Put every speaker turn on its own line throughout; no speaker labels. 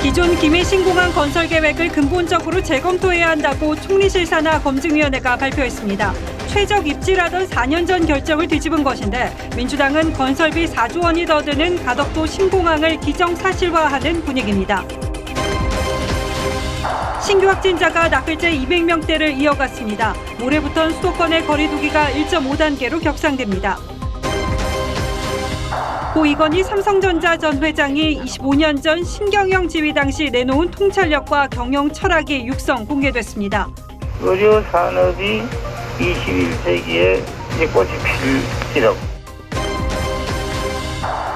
기존 김해 신공항 건설 계획을 근본적으로 재검토해야 한다고 총리실 산하 검증위원회가 발표했습니다. 최적 입지라던 4년 전 결정을 뒤집은 것인데 민주당은 건설비 4조 원이 더 드는 가덕도 신공항을 기정사실화하는 분위기입니다. 신규 확진자가 나흘째 200명대를 이어갔습니다. 모레부터는 수도권의 거리 두기가 1.5단계로 격상됩니다. 고 이건희 삼성전자 전 회장이 25년 전 신경영 지휘 당시 내놓은 통찰력과 경영 철학이 육성 공개됐습니다.
의료 산업이 21세기의 꽃이 필지라고.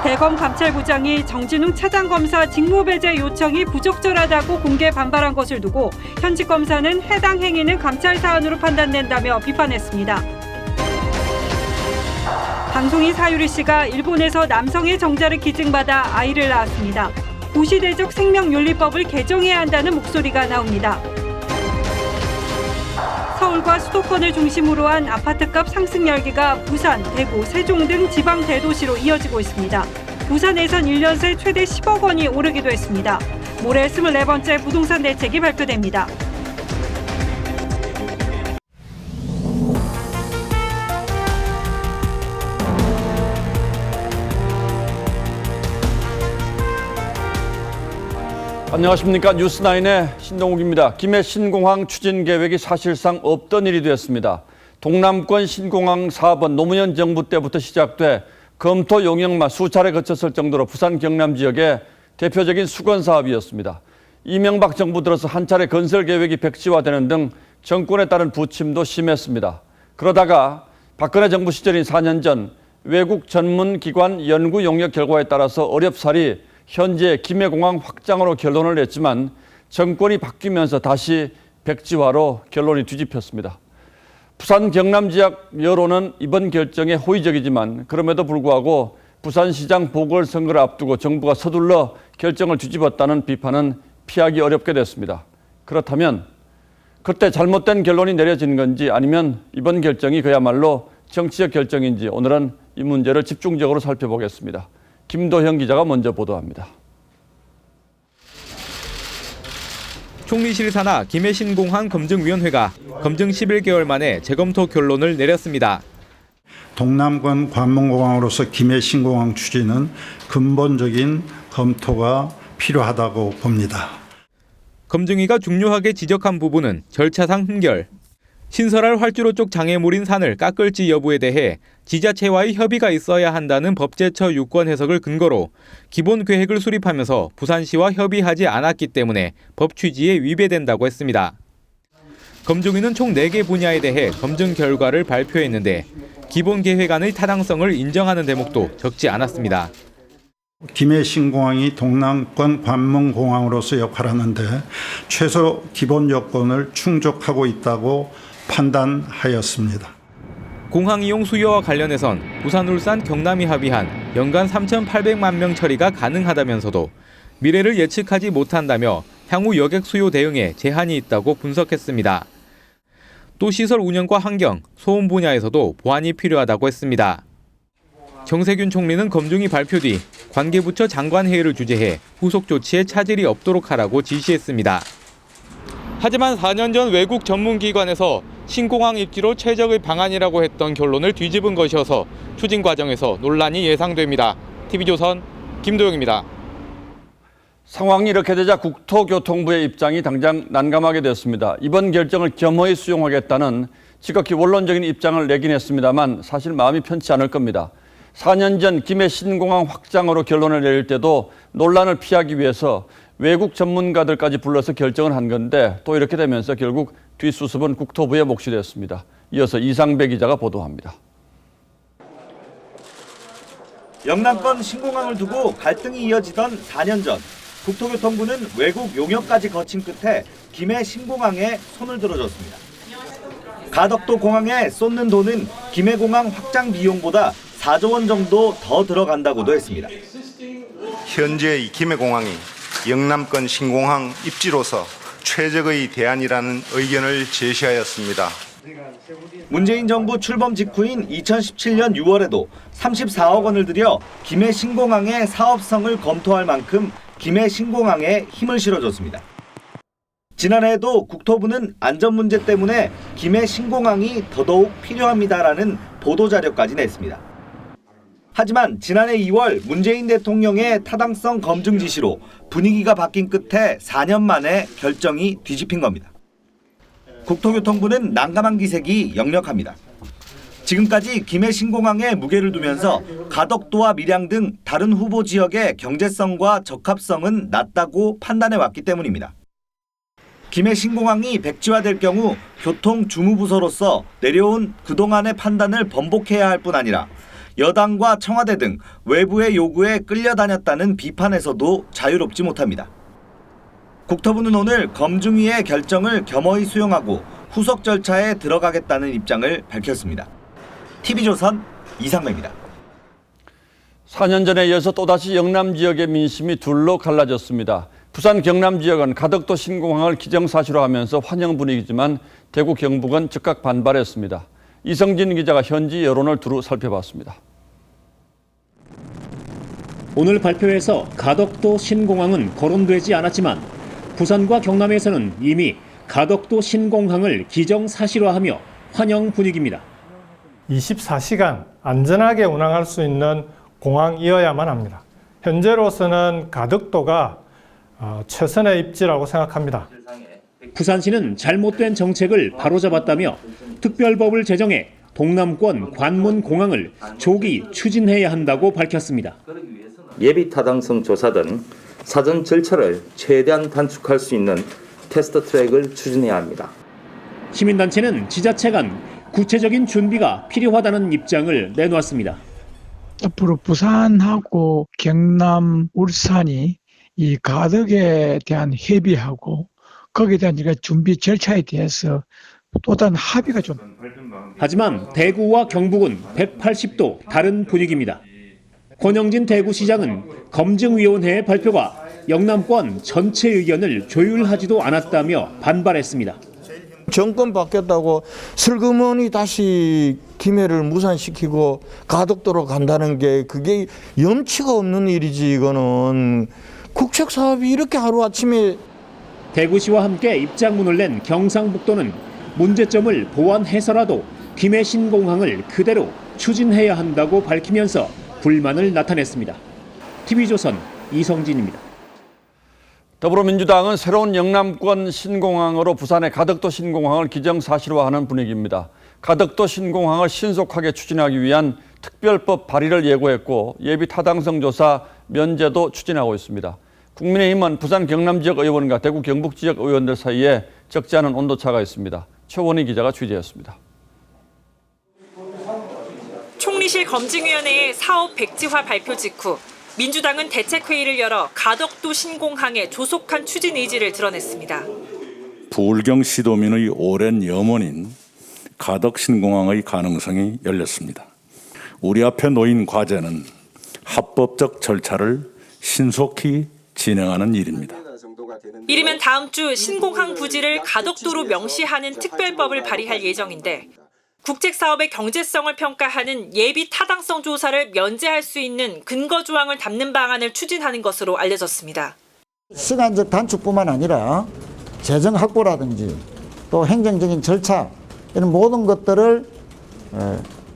대검 감찰부장이 정진웅 차장검사 직무배제 요청이 부적절하다고 공개 반발한 것을 두고 현직 검사는 해당 행위는 감찰 사안으로 판단된다며 비판했습니다. 방송인 사유리 씨가 일본에서 남성의 정자를 기증받아 아이를 낳았습니다. 고시대적 생명윤리법을 개정해야 한다는 목소리가 나옵니다. 서울과 수도권을 중심으로 한 아파트값 상승 열기가 부산, 대구, 세종 등 지방 대도시로 이어지고 있습니다. 부산에선 1년 새 최대 10억 원이 오르기도 했습니다. 모레 24번째 부동산 대책이 발표됩니다.
안녕하십니까. 뉴스9의 신동욱입니다. 김해 신공항 추진 계획이 사실상 없던 일이 되었습니다. 동남권 신공항 사업은 노무현 정부 때부터 시작돼 검토 용역만 수차례 거쳤을 정도로 부산 경남 지역의 대표적인 수건 사업이었습니다. 이명박 정부 들어서 한 차례 건설 계획이 백지화되는 등 정권에 따른 부침도 심했습니다. 그러다가 박근혜 정부 시절인 4년 전 외국 전문기관 연구 용역 결과에 따라서 어렵사리 현재 김해공항 확장으로 결론을 냈지만 정권이 바뀌면서 다시 백지화로 결론이 뒤집혔습니다. 부산 경남 지역 여론은 이번 결정에 호의적이지만 그럼에도 불구하고 부산시장 보궐선거를 앞두고 정부가 서둘러 결정을 뒤집었다는 비판은 피하기 어렵게 됐습니다. 그렇다면 그때 잘못된 결론이 내려진 건지 아니면 이번 결정이 그야말로 정치적 결정인지 오늘은 이 문제를 집중적으로 살펴보겠습니다. 김도형 기자가 먼저 보도합니다.
총리실 산하 김해 신공항 검증위원회가 검증 11개월 만에 재검토 결론을 내렸습니다.
동남권 관문공항으로서 김해 신공항 추진은 근본적인 검토가 필요하다고 봅니다.
검증위가 중요하게 지적한 부분은 절차상 흠결, 신설할 활주로 쪽 장애물인 산을 깎을지 여부에 대해 지자체와의 협의가 있어야 한다는 법제처 유권 해석을 근거로 기본 계획을 수립하면서 부산시와 협의하지 않았기 때문에 법 취지에 위배된다고 했습니다. 검증위는 총 4개 분야에 대해 검증 결과를 발표했는데 기본 계획안의 타당성을 인정하는 대목도 적지 않았습니다.
김해 신공항이 동남권 관문공항으로서 역할하는데 최소 기본 요건을 충족하고 있다고 판단하였습니다.
공항 이용 수요와 관련해선 부산, 울산, 경남이 합의한 연간 3,800만 명 처리가 가능하다면서도 미래를 예측하지 못한다며 향후 여객 수요 대응에 제한이 있다고 분석했습니다. 또 시설 운영과 환경, 소음 분야에서도 보완이 필요하다고 했습니다. 정세균 총리는 검증이 발표 뒤 관계부처 장관회의를 주재해 후속 조치에 차질이 없도록 하라고 지시했습니다. 하지만 4년 전 외국 전문기관에서 신공항 입지로 최적의 방안이라고 했던 결론을 뒤집은 것이어서 추진 과정에서 논란이 예상됩니다. TV조선 김도영입니다.
상황이 이렇게 되자 국토교통부의 입장이 당장 난감하게 됐습니다. 이번 결정을 겸허히 수용하겠다는 지극히 원론적인 입장을 내긴 했습니다만 사실 마음이 편치 않을 겁니다. 4년 전 김해 신공항 확장으로 결론을 내릴 때도 논란을 피하기 위해서 외국 전문가들까지 불러서 결정을 한 건데 또 이렇게 되면서 결국 뒷수습은 국토부의 몫이 됐습니다. 이어서 이상배 기자가 보도합니다.
영남권 신공항을 두고 갈등이 이어지던 4년 전 국토교통부는 외국 용역까지 거친 끝에 김해 신공항에 손을 들어줬습니다. 가덕도 공항에 쏟는 돈은 김해공항 확장 비용보다 4조 원 정도 더 들어간다고도 했습니다.
현재의 김해공항이 영남권 신공항 입지로서 최적의 대안이라는 의견을 제시하였습니다.
문재인 정부 출범 직후인 2017년 6월에도 34억 원을 들여 김해 신공항의 사업성을 검토할 만큼 김해 신공항에 힘을 실어줬습니다. 지난해에도 국토부는 안전 문제 때문에 김해 신공항이 더더욱 필요합니다라는 보도자료까지 냈습니다. 하지만 지난해 2월 문재인 대통령의 타당성 검증 지시로 분위기가 바뀐 끝에 4년 만에 결정이 뒤집힌 겁니다. 국토교통부는 난감한 기색이 역력합니다. 지금까지 김해 신공항에 무게를 두면서 가덕도와 밀양 등 다른 후보 지역의 경제성과 적합성은 낮다고 판단해왔기 때문입니다. 김해 신공항이 백지화될 경우 교통주무부서로서 내려온 그동안의 판단을 번복해야 할 뿐 아니라 여당과 청와대 등 외부의 요구에 끌려다녔다는 비판에서도 자유롭지 못합니다. 국토부는 오늘 검증위의 결정을 겸허히 수용하고 후속 절차에 들어가겠다는 입장을 밝혔습니다. TV조선 이상배입니다.
4년 전에 이어서 또다시 영남 지역의 민심이 둘로 갈라졌습니다. 부산 경남 지역은 가덕도 신공항을 기정사실화하면서 환영 분위기지만 대구 경북은 즉각 반발했습니다. 이성진 기자가 현지 여론을 두루 살펴봤습니다.
오늘 발표에서 가덕도 신공항은 거론되지 않았지만 부산과 경남에서는 이미 가덕도 신공항을 기정사실화하며 환영 분위기입니다.
24시간 안전하게 운항할 수 있는 공항이어야만 합니다. 현재로서는 가덕도가 최선의 입지라고 생각합니다.
부산시는 잘못된 정책을 바로잡았다며 특별법을 제정해 동남권 관문공항을 조기 추진해야 한다고 밝혔습니다.
예비 타당성 조사 등 사전 절차를 최대한 단축할 수 있는 패스트 트랙을 추진해야 합니다.
시민단체는 지자체 간 구체적인 준비가 필요하다는 입장을 내놓았습니다.
앞으로 부산하고 경남, 울산이 이 가덕에 대한 협의하고 거기에 대한 준비 절차에 대해서 또 다른 합의가 좀.
하지만 대구와 경북은 180도 다른 분위기입니다. 권영진 대구시장은 검증위원회의 발표가 영남권 전체 의견을 조율하지도 않았다며 반발했습니다.
정권 바뀌었다고 슬그머니 다시 김해를 무산시키고 가덕도로 간다는 게 그게 염치가 없는 일이지. 이거는 국책 사업이 이렇게 하루아침에.
대구시와 함께 입장문을 낸 경상북도는 문제점을 보완해서라도 김해 신공항을 그대로 추진해야 한다고 밝히면서 불만을 나타냈습니다. TV조선 이성진입니다.
더불어민주당은 새로운 영남권 신공항으로 부산의 가덕도 신공항을 기정사실화하는 분위기입니다. 가덕도 신공항을 신속하게 추진하기 위한 특별법 발의를 예고했고 예비 타당성 조사 면제도 추진하고 있습니다. 국민의힘은 부산 경남 지역 의원과 대구 경북 지역 의원들 사이에 적지 않은 온도차가 있습니다. 최원희 기자가 취재했습니다.
총리실 검증위원회의 사업 백지화 발표 직후 민주당은 대책회의를 열어 가덕도 신공항의 조속한 추진 의지를 드러냈습니다.
부울경 시도민의 오랜 염원인 가덕 신공항의 가능성이 열렸습니다. 우리 앞에 놓인 과제는 합법적 절차를 신속히 진행하는 일입니다.
이르면 다음 주 신공항 부지를 가덕도로 명시하는 특별법을 발의할 예정인데 국책 사업의 경제성을 평가하는 예비 타당성 조사를 면제할 수 있는 근거 조항을 담는 방안을 추진하는 것으로 알려졌습니다.
시간적 단축뿐만 아니라 재정 확보라든지 또 행정적인 절차 이런 모든 것들을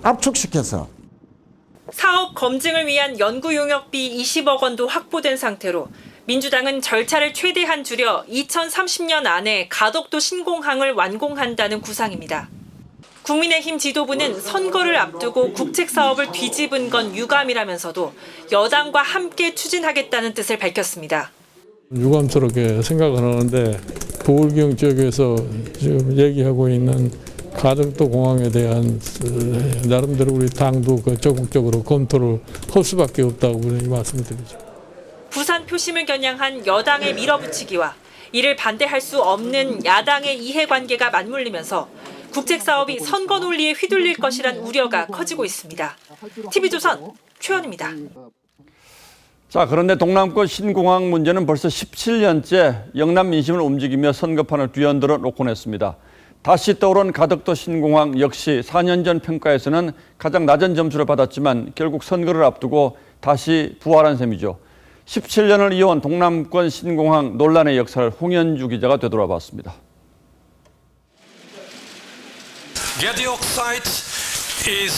압축시켜서
사업 검증을 위한 연구 용역비 20억 원도 확보된 상태로 민주당은 절차를 최대한 줄여 2030년 안에 가덕도 신공항을 완공한다는 구상입니다. 국민의힘 지도부는 선거를 앞두고 국책 사업을 뒤집은 건 유감이라면서도 여당과 함께 추진하겠다는 뜻을 밝혔습니다.
유감스럽게 생각을 하는데 부울경 지역에서 지금 얘기하고 있는 가덕도 공항에 대한 나름대로 우리 당도 적극적으로 검토를 할 수밖에 없다고 말씀드리죠.
부산 표심을 겨냥한 여당의 밀어붙이기와 이를 반대할 수 없는 야당의 이해관계가 맞물리면서 국책 사업이 선거 논리에 휘둘릴 것이란 우려가 커지고 있습니다. TV조선 최원입니다.
자, 그런데 동남권 신공항 문제는 벌써 17년째 영남 민심을 움직이며 선거판을 뒤흔들어 놓곤 했습니다. 다시 떠오른 가덕도 신공항 역시 4년 전 평가에서는 가장 낮은 점수를 받았지만 결국 선거를 앞두고 다시 부활한 셈이죠. 17년을 이어온 동남권 신공항 논란의 역사를 홍현주 기자가 되돌아봤습니다.
Gadioc site is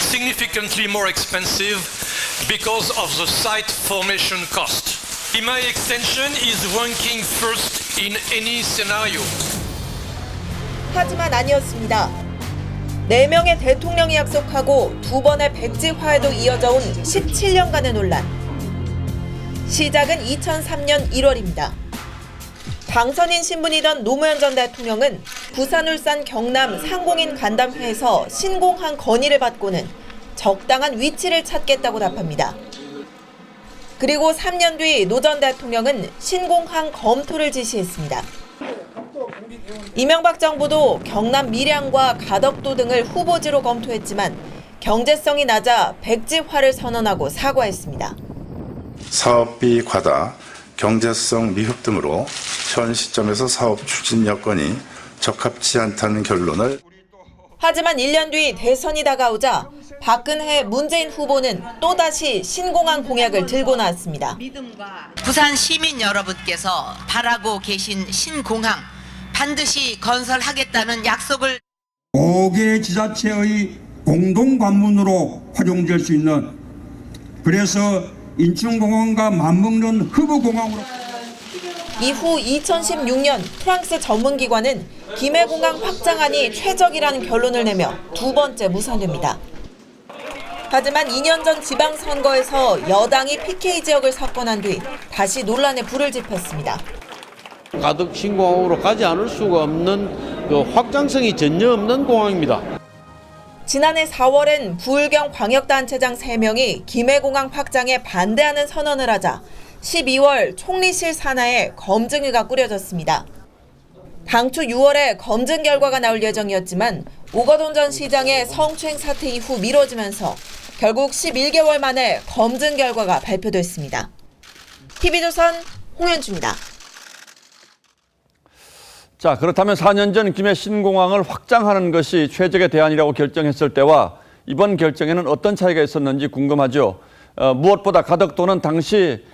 significantly more expensive because of the site formation cost. Limay extension is ranking first in any scenario.
하지만 아니었습니다. 4명의 대통령이 약속하고 2번의 백지 화해도 이어져 온 17년간의 논란. 시작은 2003년 1월입니다. 당선인 신분이던 노무현 전 대통령은 부산, 울산, 경남 상공인 간담회에서 신공항 건의를 받고는 적당한 위치를 찾겠다고 답합니다. 그리고 3년 뒤 노 전 대통령은 신공항 검토를 지시했습니다. 이명박 정부도 경남 밀양과 가덕도 등을 후보지로 검토했지만 경제성이 낮아 백지화를 선언하고 사과했습니다.
사업비 과다, 경제성 미흡 등으로 현 시점에서 사업 추진 여건이 적합치 않다는 결론을.
하지만 1년 뒤 대선이 다가오자 박근혜, 문재인 후보는 또다시 신공항 공약을 들고 나왔습니다.
부산 시민 여러분께서 바라고 계신 신공항 반드시 건설하겠다는 약속을
5개 지자체의 공동관문으로 활용될 수 있는, 그래서 인천공항과 맞먹는 허브공항으로.
이후 2016년 프랑스 전문기관은 김해공항 확장안이 최적이라는 결론을 내며 2번째 무산됩니다. 하지만 2년 전 지방선거에서 여당이 PK 지역을 석권한 뒤 다시 논란에 불을 지폈습니다.
가덕 신공항으로 가지 않을 수가 없는 확장성이 전혀 없는 공항입니다.
지난해 4월엔 부울경 광역단체장 3명이 김해공항 확장에 반대하는 선언을 하자 12월 총리실 산하에 검증위가 꾸려졌습니다. 당초 6월에 검증 결과가 나올 예정이었지만 오거돈 전 시장의 성추행 사태 이후 미뤄지면서 결국 11개월 만에 검증 결과가 발표됐습니다. TV조선 홍현주입니다.
자, 그렇다면 4년 전 김해 신공항을 확장하는 것이 최적의 대안이라고 결정했을 때와 이번 결정에는 어떤 차이가 있었는지 궁금하죠. 무엇보다 가덕도는 당시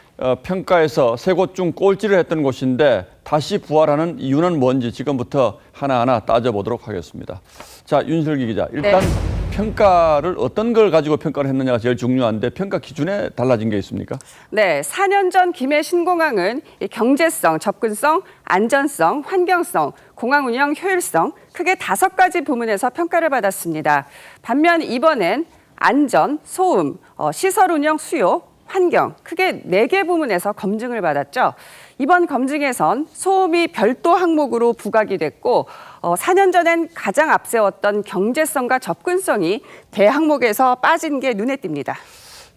평가에서 세 곳 중 꼴찌를 했던 곳인데 다시 부활하는 이유는 뭔지 지금부터 하나하나 따져보도록 하겠습니다. 자, 윤슬기 기자, 일단 평가를 어떤 걸 가지고 평가를 했느냐가 제일 중요한데 평가 기준에 달라진 게 있습니까?
네, 4년 전 김해 신공항은 경제성, 접근성, 안전성, 환경성, 공항 운영 효율성 크게 5가지 부문에서 평가를 받았습니다. 반면 이번엔 안전, 소음, 시설 운영 수요, 환경 크게 4개 부문에서 검증을 받았죠. 이번 검증에선 소음이 별도 항목으로 부각이 됐고 4년 전엔 가장 앞세웠던 경제성과 접근성이 대항목에서 빠진 게 눈에 띕니다.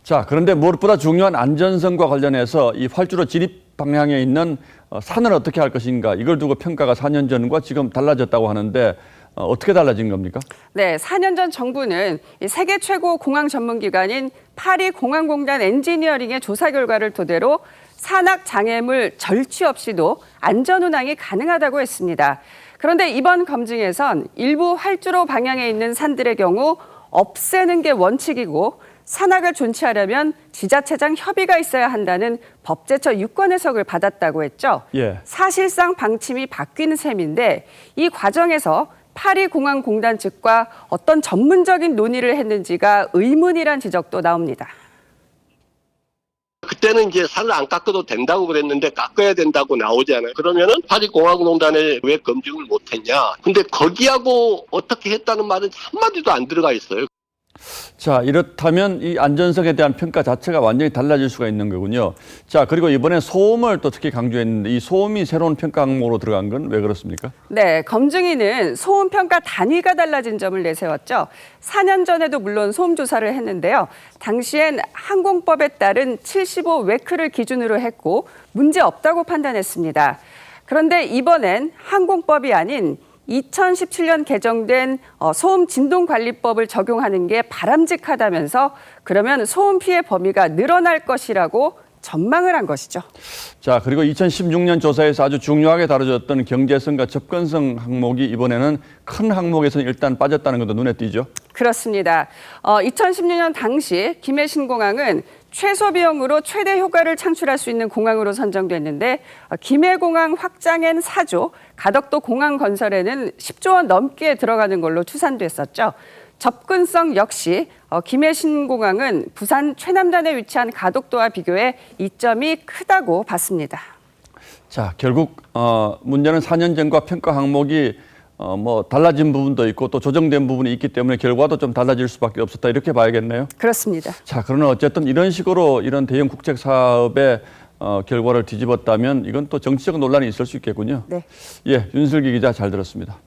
자, 그런데 무엇보다 중요한 안전성과 관련해서 이 활주로 진입 방향에 있는 산을 어떻게 할 것인가 이걸 두고 평가가 4년 전과 지금 달라졌다고 하는데 어떻게 달라진 겁니까?
네, 4년 전 정부는 세계 최고 공항 전문기관인 파리 공항공단 엔지니어링의 조사 결과를 토대로 산악 장애물 절취 없이도 안전 운항이 가능하다고 했습니다. 그런데 이번 검증에선 일부 활주로 방향에 있는 산들의 경우 없애는 게 원칙이고 산악을 존치하려면 지자체장 협의가 있어야 한다는 법제처 유권 해석을 받았다고 했죠.
예.
사실상 방침이 바뀌는 셈인데 이 과정에서 파리공항공단 측과 어떤 전문적인 논의를 했는지가 의문이란 지적도 나옵니다.
그때는 이제 산을 안 깎아도 된다고 그랬는데 깎아야 된다고 나오잖아요. 그러면은 파리공항공단에 왜 검증을 못했냐. 근데 거기하고 어떻게 했다는 말은 한마디도 안 들어가 있어요.
자, 이렇다면 이 안전성에 대한 평가 자체가 완전히 달라질 수가 있는 거군요. 자, 그리고 이번에 소음을 또 특히 강조했는데 이 소음이 새로운 평가 항목으로 들어간 건 왜 그렇습니까?
네, 검증위는 소음 평가 단위가 달라진 점을 내세웠죠. 4년 전에도 물론 소음 조사를 했는데요. 당시엔 항공법에 따른 75웨크를 기준으로 했고 문제 없다고 판단했습니다. 그런데 이번엔 항공법이 아닌 2017년 개정된 소음 진동관리법을 적용하는 게 바람직하다면서 그러면 소음 피해 범위가 늘어날 것이라고 전망을 한 것이죠.
자, 그리고 2016년 조사에서 아주 중요하게 다뤄졌던 경제성과 접근성 항목이 이번에는 큰 항목에서는 일단 빠졌다는 것도 눈에 띄죠.
그렇습니다. 2016년 당시 김해 신공항은 최소 비용으로 최대 효과를 창출할 수 있는 공항으로 선정됐는데 김해공항 확장엔 4조, 가덕도 공항 건설에는 10조 원 넘게 들어가는 걸로 추산됐었죠. 접근성 역시 김해 신공항은 부산 최남단에 위치한 가덕도와 비교해 이점이 크다고 봤습니다.
자, 결국 문제는 4년 전과 평가 항목이 달라진 부분도 있고 또 조정된 부분이 있기 때문에 결과도 좀 달라질 수밖에 없었다 이렇게 봐야겠네요.
그렇습니다.
자, 그러나 어쨌든 이런 식으로 이런 대형 국책 사업의 결과를 뒤집었다면 이건 또 정치적 논란이 있을 수 있겠군요.
네.
예, 윤슬기 기자 잘 들었습니다.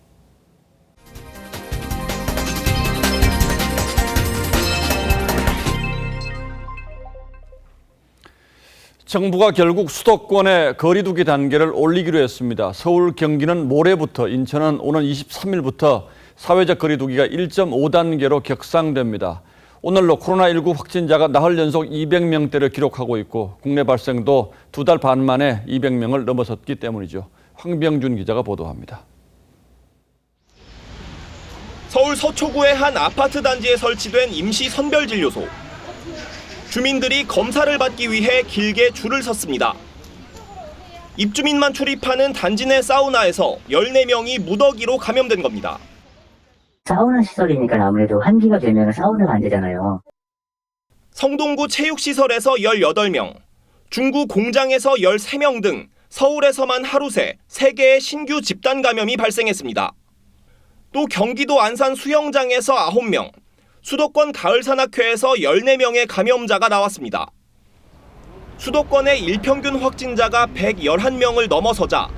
정부가 결국 수도권의 거리두기 단계를 올리기로 했습니다. 서울, 경기는 모레부터, 인천은 오는 23일부터 사회적 거리두기가 1.5단계로 격상됩니다. 오늘로 코로나19 확진자가 나흘 연속 200명대를 기록하고 있고 국내 발생도 2달 반 만에 200명을 넘어섰기 때문이죠. 황병준 기자가 보도합니다.
서울 서초구의 한 아파트 단지에 설치된 임시 선별진료소. 주민들이 검사를 받기 위해 길게 줄을 섰습니다. 입주민만 출입하는 단지 내 사우나에서 14명이 무더기로 감염된 겁니다.
사우나 시설이니까 아무래도 환기가 되면 사우나가 안 되잖아요.
성동구 체육시설에서 18명, 중구 공장에서 13명 등 서울에서만 하루 새 3개의 신규 집단 감염이 발생했습니다. 또 경기도 안산 수영장에서 9명, 수도권 가을산악회에서 14명의 감염자가 나왔습니다. 수도권의 일평균 확진자가 111명을 넘어서자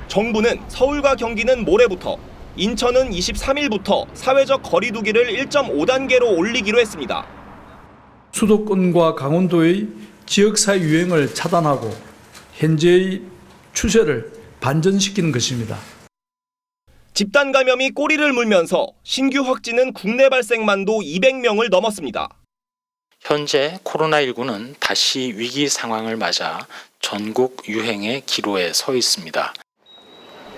정부는 서울과 경기는 모레부터, 인천은 23일부터 사회적 거리두기를 1.5단계로 올리기로 했습니다.
수도권과 강원도의 지역사회 유행을 차단하고 현재의 추세를 반전시키는 것입니다.
집단 감염이 꼬리를 물면서 신규 확진은 국내 발생만도 200명을 넘었습니다.
현재 코로나19는 다시 위기 상황을 맞아 전국 유행의 기로에 서 있습니다.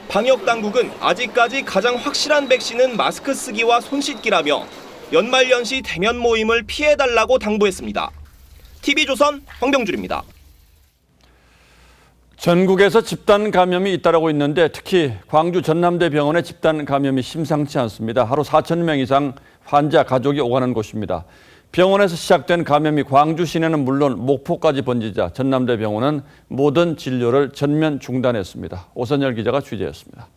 방역 당국은 아직까지 가장 확실한 백신은 마스크 쓰기와 손 씻기라며 연말연시 대면 모임을 피해달라고 당부했습니다. TV조선 황병준입니다.
전국에서 집단 감염이 잇따르고 있는데 특히 광주 전남대병원의 집단 감염이 심상치 않습니다. 하루 4,000명 이상 환자 가족이 오가는 곳입니다. 병원에서 시작된 감염이 광주 시내는 물론 목포까지 번지자 전남대병원은 모든 진료를 전면 중단했습니다. 오선열 기자가 취재했습니다.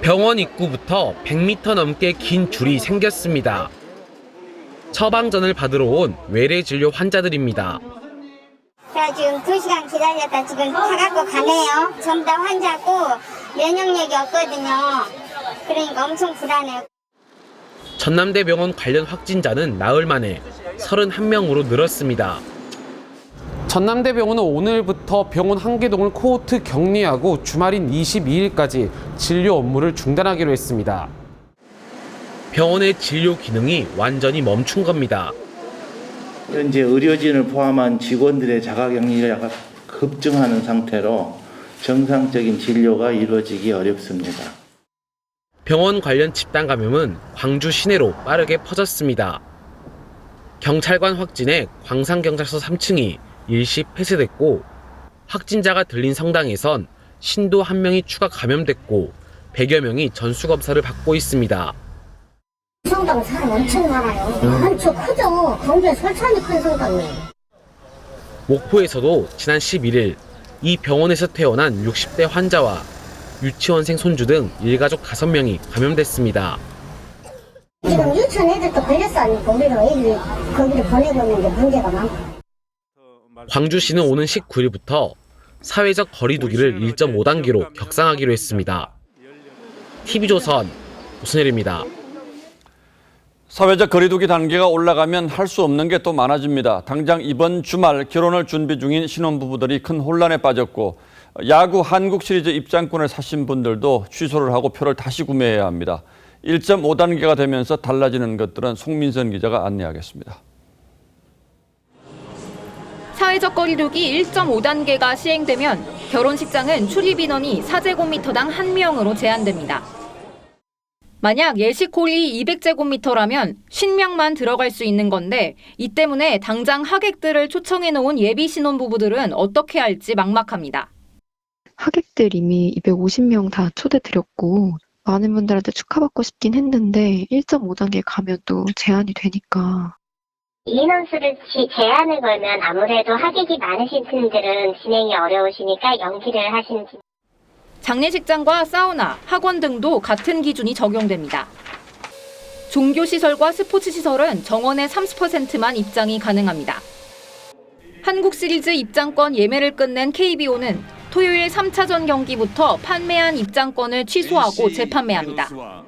병원 입구부터 100m 넘게 긴 줄이 생겼습니다. 처방전을 받으러 온 외래 진료 환자들입니다.
제가 지금 2시간 기다렸다 지금 타갖고 가네요. 전부 다 환자고 면역력이 없거든요. 그러니까 엄청 불안해요.
전남대병원 관련 확진자는 나흘 만에 31명으로 늘었습니다. 전남대병원은 오늘부터 병원 한 개동을 코호트 격리하고 주말인 22일까지 진료 업무를 중단하기로 했습니다. 병원의 진료 기능이 완전히 멈춘 겁니다.
현재 의료진을 포함한 직원들의 자가격리가 급증하는 상태로 정상적인 진료가 이루어지기 어렵습니다.
병원 관련 집단 감염은 광주 시내로 빠르게 퍼졌습니다. 경찰관 확진에 광산경찰서 3층이 일시 폐쇄됐고 확진자가 들린 성당에선 신도 1명이 추가 감염됐고 100여 명이 전수검사를 받고 있습니다.
성당 사람 엄청 많아요. 엄청 크죠. 경주에 설찬이 큰 성당이에요.
목포에서도 지난 11일 이 병원에서 태어난 60대 환자와 유치원생 손주 등 일가족 5명이 감염됐습니다.
지금 유치원 애들도 걸렸어. 아니까 우리가 애들이 거기를 보내고 있는데 문제가 많고.
광주시는 오는 19일부터 사회적 거리두기를 1.5단계로 격상하기로 했습니다. TV조선 오선열입니다.
사회적 거리두기 단계가 올라가면 할 수 없는 게 또 많아집니다. 당장 이번 주말 결혼을 준비 중인 신혼부부들이 큰 혼란에 빠졌고 야구 한국 시리즈 입장권을 사신 분들도 취소를 하고 표를 다시 구매해야 합니다. 1.5단계가 되면서 달라지는 것들은 송민선 기자가 안내하겠습니다.
사회적 거리두기 1.5단계가 시행되면 결혼식장은 출입 인원이 4제곱미터당 1명으로 제한됩니다. 만약 예식홀이 200제곱미터라면 50명만 들어갈 수 있는 건데 이 때문에 당장 하객들을 초청해 놓은 예비 신혼부부들은 어떻게 할지 막막합니다.
하객들 이미 250명 다 초대드렸고 많은 분들한테 축하받고 싶긴 했는데 1.5단계 가면 또 제한이 되니까.
인원수를 제한을 걸면 아무래도 하객이 많으신 분들은 진행이 어려우시니까 연기를 하시는지.
장례식장과 사우나, 학원 등도 같은 기준이 적용됩니다. 종교시설과 스포츠시설은 정원의 30%만 입장이 가능합니다. 한국 시리즈 입장권 예매를 끝낸 KBO는 토요일 3차전 경기부터 판매한 입장권을 취소하고 재판매합니다.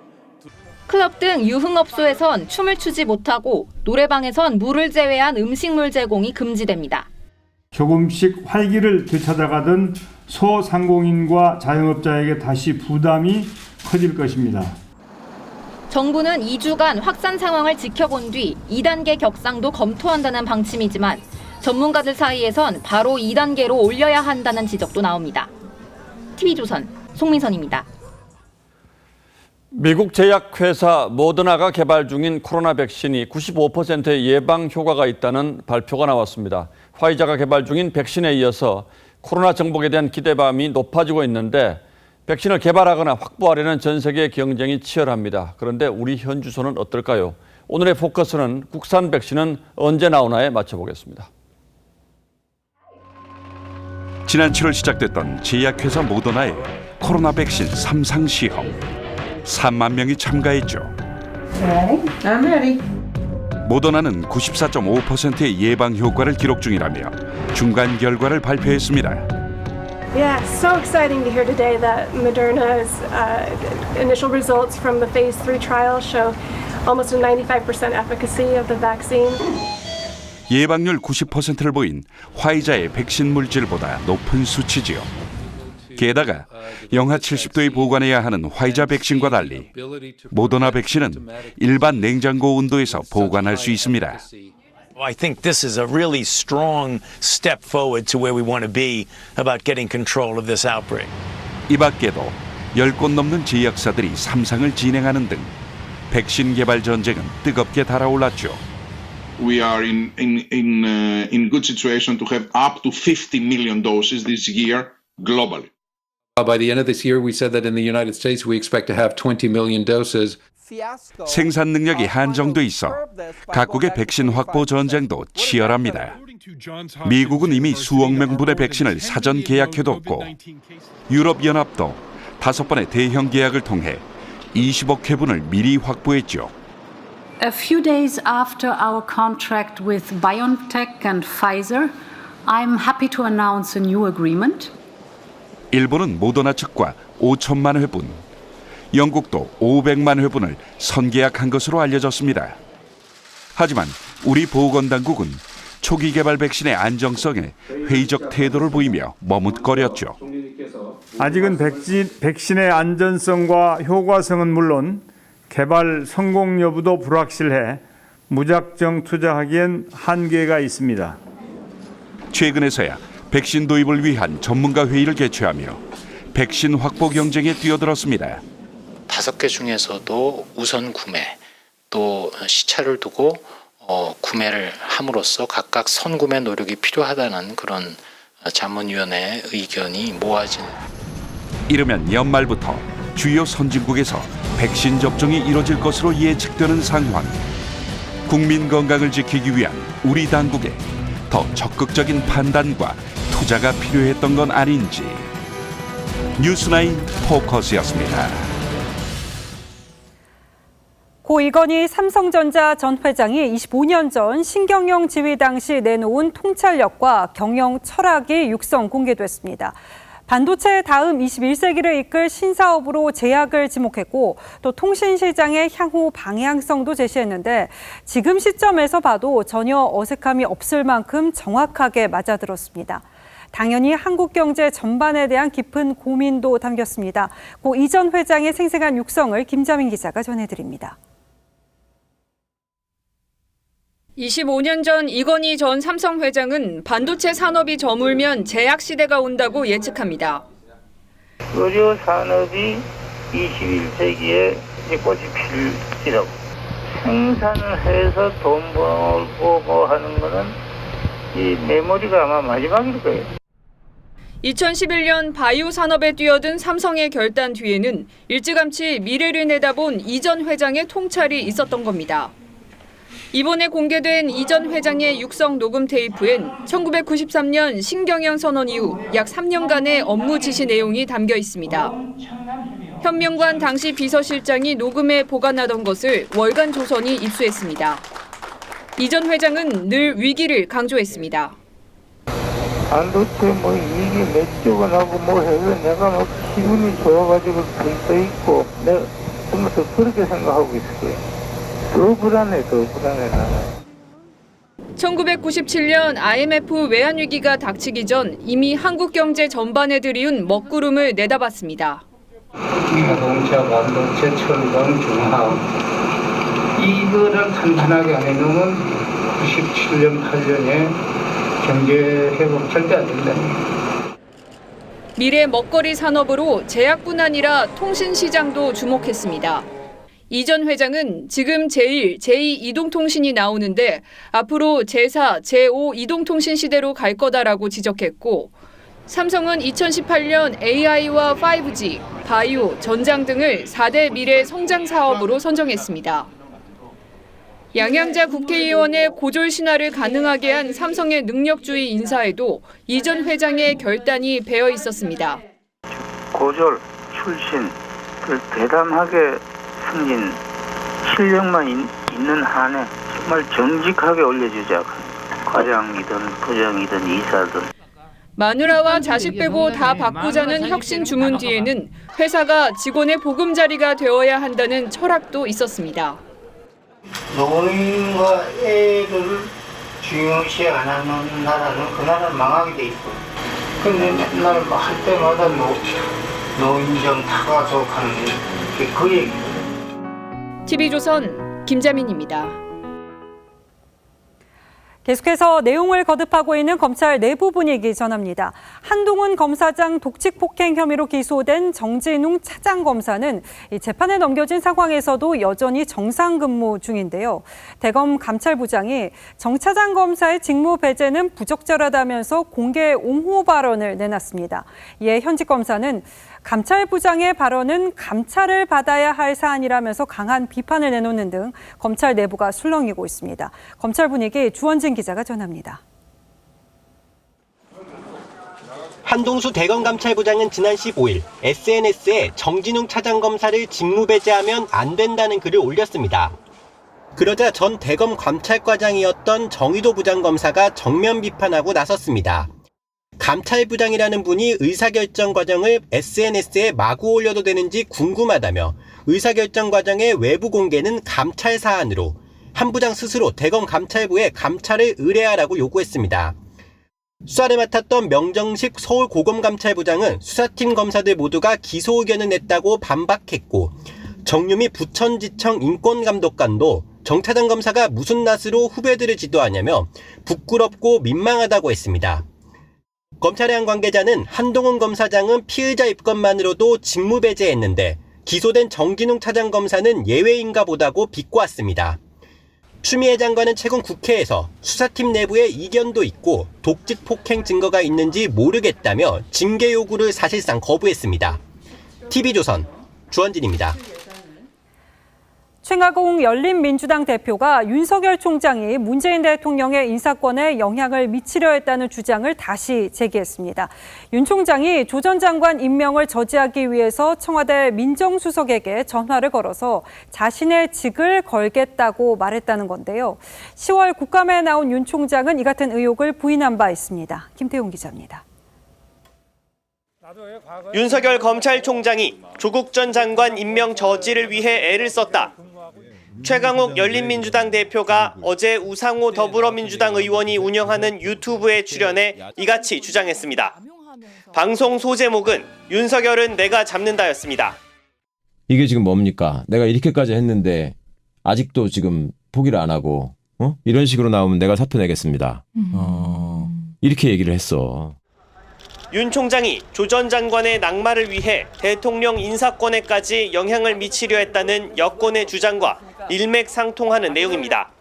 클럽 등 유흥업소에선 춤을 추지 못하고 노래방에선 물을 제외한 음식물 제공이 금지됩니다.
조금씩 활기를 되찾아가던 소상공인과 자영업자에게 다시 부담이 커질 것입니다.
정부는 2주간 확산 상황을 지켜본 뒤 2단계 격상도 검토한다는 방침이지만 전문가들 사이에선 바로 2단계로 올려야 한다는 지적도 나옵니다. TV조선 송민선입니다.
미국 제약회사 모더나가 개발 중인 코로나 백신이 95%의 예방 효과가 있다는 발표가 나왔습니다. 화이자가 개발 중인 백신에 이어서 코로나 정복에 대한 기대감이 높아지고 있는데 백신을 개발하거나 확보하려는 전 세계 경쟁이 치열합니다. 그런데 우리 현주소는 어떨까요? 오늘의 포커스는 국산 백신은 언제 나오나에 맞춰보겠습니다.
지난 7월 시작됐던 제약회사 모더나의 코로나 백신 3상 시험. 3만 명이 참가했죠.
I'm ready.
모더나는 94.5%의 예방 효과를 기록 중이라며 중간 결과를 발표했습니다.
Yeah, so exciting to hear today that Moderna's initial results from the phase 3 trial show almost a 95% efficacy of the vaccine.
예방률 90%를 보인 화이자의 백신 물질보다 높은 수치지요. 게다가 영하 70도에 보관해야 하는 화이자 백신과 달리 모더나 백신은 일반 냉장고 온도에서 보관할 수 있습니다.
I think this is a really strong step forward to where we want to be about getting control of this outbreak.
이 밖에도 10곳 넘는 제약사들이 3상을 진행하는 등 백신 개발 전쟁은 뜨겁게 달아올랐죠.
We are in good situation to have up to 50 million doses this year globally.
By the end of this year, we said that in the United States, we expect to have 20 million doses.
생산 능력이 한정돼 있어 각국의 백신 확보 전쟁도 치열합니다. 미국은 이미 수억 명분의 백신을 사전 계약해뒀고 유럽연합도 5번의 대형 계약을 통해 20억 회분을 미리 확보했죠.
A few days after our contract with BioNTech and Pfizer, I'm happy to announce a new agreement.
일본은 모더나 측과 5천만 회분, 영국도 500만 회분을 선계약한 것으로 알려졌습니다. 하지만 우리 보건당국은 초기 개발 백신의 안정성에 회의적 태도를 보이며 머뭇거렸죠.
아직은 백신의 안전성과 효과성은 물론 개발 성공 여부도 불확실해 무작정 투자하기엔 한계가 있습니다.
최근에서야 백신 도입을 위한 전문가 회의를 개최하며 백신 확보 경쟁에 뛰어들었습니다.
5개 중에서도 우선 구매 또 시차를 두고 구매를 함으로써 각각 선구매 노력이 필요하다는 그런 자문위원회 의견이 모아진.
이르면 연말부터 주요 선진국에서 백신 접종이 이뤄질 것으로 예측되는 상황. 국민 건강을 지키기 위한 우리 당국의 더 적극적인 판단과 투자가 필요했던 건 아닌지. 뉴스나인 포커스였습니다.
고 이건희 삼성전자 전 회장이 25년 전 신경영 지휘 당시 내놓은 통찰력과 경영 철학이 육성 공개됐습니다. 반도체 다음 21세기를 이끌 신사업으로 제약을 지목했고 또 통신시장의 향후 방향성도 제시했는데 지금 시점에서 봐도 전혀 어색함이 없을 만큼 정확하게 맞아들었습니다. 당연히 한국 경제 전반에 대한 깊은 고민도 담겼습니다. 고 이 전 회장의 생생한 육성을 김자민 기자가 전해드립니다.
25년 전 이건희 전 삼성 회장은 반도체 산업이 저물면 제약 시대가 온다고 예측합니다.
의료 산업이 21세기에
이제 꽃이 필지라고. 생산을 해서 돈 벌고 뭐 하는 거는 이 메모리가 아마 마지막일 거예요.
2011년 바이오 산업에 뛰어든 삼성의 결단 뒤에는 일찌감치 미래를 내다본 이 전 회장의 통찰이 있었던 겁니다. 이번에 공개된 이 전 회장의 육성 녹음 테이프엔 1993년 신경영 선언 이후 약 3년간의 업무 지시 내용이 담겨 있습니다. 현명관 당시 비서실장이 녹음에 보관하던 것을 월간조선이 입수했습니다. 이 전 회장은 늘 위기를 강조했습니다.
반도체 뭐 이익이 몇 조가 나고 뭐 해서 내가 뭐 기분이 좋아가지고 들떠 있고 내가 정말 더 그렇게 생각하고 있어요. 더 불안해 나는.
1997년 IMF 외환위기가 닥치기 전 이미 한국 경제 전반에 들이운 먹구름을 내다봤습니다.
자동차, 반도체, 철강, 중화학 이거를 탄탄하게 안 해놓으면 97년, 8년에 경제 회복 절대 안 된다.
미래 먹거리 산업으로 제약뿐 아니라 통신 시장도 주목했습니다. 이 전 회장은 지금 제1, 제2 이동통신이 나오는데 앞으로 제4, 제5 이동통신 시대로 갈 거다라고 지적했고 삼성은 2018년 AI와 5G, 바이오, 전장 등을 4대 미래 성장 사업으로 선정했습니다. 양양자 국회의원의 고졸 신화를 가능하게 한 삼성의 능력주의 인사에도 이 전 회장의 결단이 배어 있었습니다.
고졸 출신 대담하게 승진 실력만 있는 한에 정말 정직하게 올려주자. 과장이든 부장이든 이사든.
마누라와 자식 빼고 다 바꾸자는 혁신 주문 뒤에는 회사가 직원의 보금자리가 되어야 한다는 철학도 있었습니다.
노인과 애를 중요시 안 하는 나라는 그 나라는 망하게 돼 있어. 근데 맨날 할 때마다 노인정 타가속하는 게 그 얘기거든.
TV조선 김자민입니다.
계속해서 내용을 거듭하고 있는 검찰 내부 분위기 전합니다. 한동훈 검사장 독직 폭행 혐의로 기소된 정진웅 차장검사는 재판에 넘겨진 상황에서도 여전히 정상 근무 중인데요. 대검 감찰부장이 정 차장검사의 직무 배제는 부적절하다면서 공개 옹호 발언을 내놨습니다. 이에 현직 검사는 감찰부장의 발언은 감찰을 받아야 할 사안이라면서 강한 비판을 내놓는 등 검찰 내부가 술렁이고 있습니다. 검찰 분위기 주원진 기자가 전합니다.
한동수 대검감찰부장은 지난 15일 SNS에 정진웅 차장검사를 직무배제하면 안 된다는 글을 올렸습니다. 그러자 전 대검감찰과장이었던 정의도 부장검사가 정면 비판하고 나섰습니다. 감찰부장이라는 분이 의사결정 과정을 SNS에 마구 올려도 되는지 궁금하다며 의사결정 과정의 외부 공개는 감찰 사안으로 한 부장 스스로 대검 감찰부에 감찰을 의뢰하라고 요구했습니다. 수사를 맡았던 명정식 서울고검감찰부장은 수사팀 검사들 모두가 기소 의견을 냈다고 반박했고 정유미 부천지청 인권감독관도 정 차장 검사가 무슨 낯으로 후배들을 지도하냐며 부끄럽고 민망하다고 했습니다. 검찰의 한 관계자는 한동훈 검사장은 피의자 입건만으로도 직무배제했는데 기소된 정진웅 차장검사는 예외인가 보다고 비꼬았습니다. 추미애 장관은 최근 국회에서 수사팀 내부에 이견도 있고 독직 폭행 증거가 있는지 모르겠다며 징계 요구를 사실상 거부했습니다. TV조선 주원진입니다.
최가공 열린민주당 대표가 윤석열 총장이 문재인 대통령의 인사권에 영향을 미치려 했다는 주장을 다시 제기했습니다. 윤 총장이 조 전 장관 임명을 저지하기 위해서 청와대 민정수석에게 전화를 걸어서 자신의 직을 걸겠다고 말했다는 건데요. 10월 국감에 나온 윤 총장은 이 같은 의혹을 부인한 바 있습니다. 김태용 기자입니다.
윤석열 검찰총장이 조국 전 장관 임명 저지를 위해 애를 썼다. 최강욱 열린민주당 대표가 어제 우상호 더불어민주당 의원이 운영하는 유튜브에 출연해 이같이 주장했습니다. 방송 소제목은 윤석열은 내가 잡는다였습니다.
이게 지금 뭡니까? 내가 이렇게까지 했는데 아직도 지금 포기를 안 하고 이런 식으로 나오면 내가 사표 내겠습니다. 이렇게 얘기를 했어.
윤 총장이 조 전 장관의 낙마를 위해 대통령 인사권에까지 영향을 미치려 했다는 여권의 주장과 일맥상통하는 내용입니다.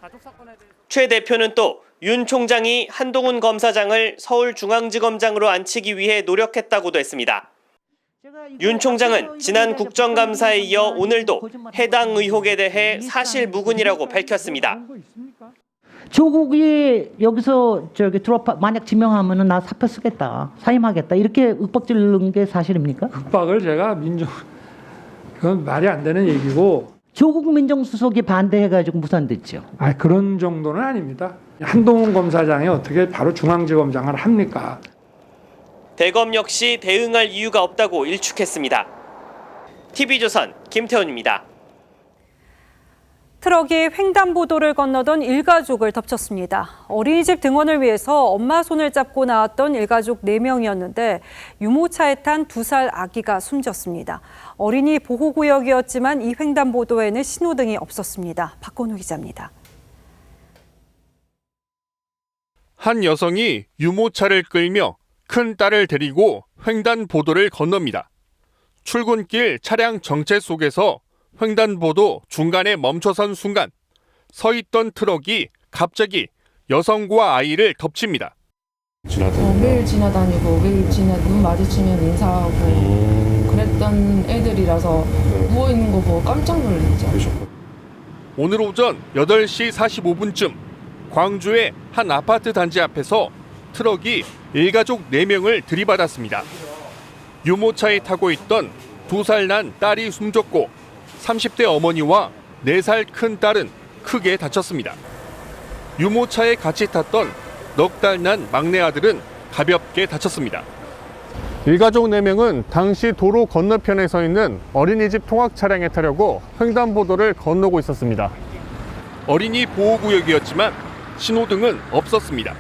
최 대표는 또 윤 총장이 한동훈 검사장을 서울중앙지검장으로 앉히기 위해 노력했다고도 했습니다. 윤 총장은 지난 국정감사에 이어 오늘도 해당 의혹에 대해 사실 무근이라고 밝혔습니다.
조국이 여기서 만약 지명하면은 나 사표 쓰겠다, 사임하겠다 이렇게 윽박 지르는 게 사실입니까?
윽박을 제가 그건 말이 안 되는 얘기고.
조국 민정수석이 반대해가지고 무산됐죠.
그런 정도는 아닙니다. 한동훈 검사장이 어떻게 바로 중앙지검장을 합니까?
대검 역시 대응할 이유가 없다고 일축했습니다. TV조선 김태훈입니다.
트럭이 횡단보도를 건너던 일가족을 덮쳤습니다. 어린이집 등원을 위해서 엄마 손을 잡고 나왔던 일가족 4명이었는데 유모차에 탄 2살 아기가 숨졌습니다. 어린이 보호구역이었지만 이 횡단보도에는 신호등이 없었습니다. 박건우 기자입니다.
한 여성이 유모차를 끌며 큰 딸을 데리고 횡단보도를 건넙니다. 출근길 차량 정체 속에서 횡단보도 중간에 멈춰선 순간 서 있던 트럭이 갑자기 여성과 아이를 덮칩니다.
매일 지나다니고 매일 눈 마주치면 인사하고 그랬던 애들이라서 누워있는 거 보고 깜짝 놀랐죠.
오늘 오전 8시 45분쯤 광주의 한 아파트 단지 앞에서 트럭이 일가족 4명을 들이받았습니다. 유모차에 타고 있던 2살 난 딸이 숨졌고 30대 어머니와 4살 큰 딸은 크게 다쳤습니다. 유모차에 같이 탔던 넉 달 난 막내 아들은 가볍게 다쳤습니다.
일가족 4명은 당시 도로 건너편에 서 있는 어린이집 통학 차량에 타려고 횡단보도를 건너고 있었습니다.
어린이 보호구역이었지만 신호등은 없었습니다.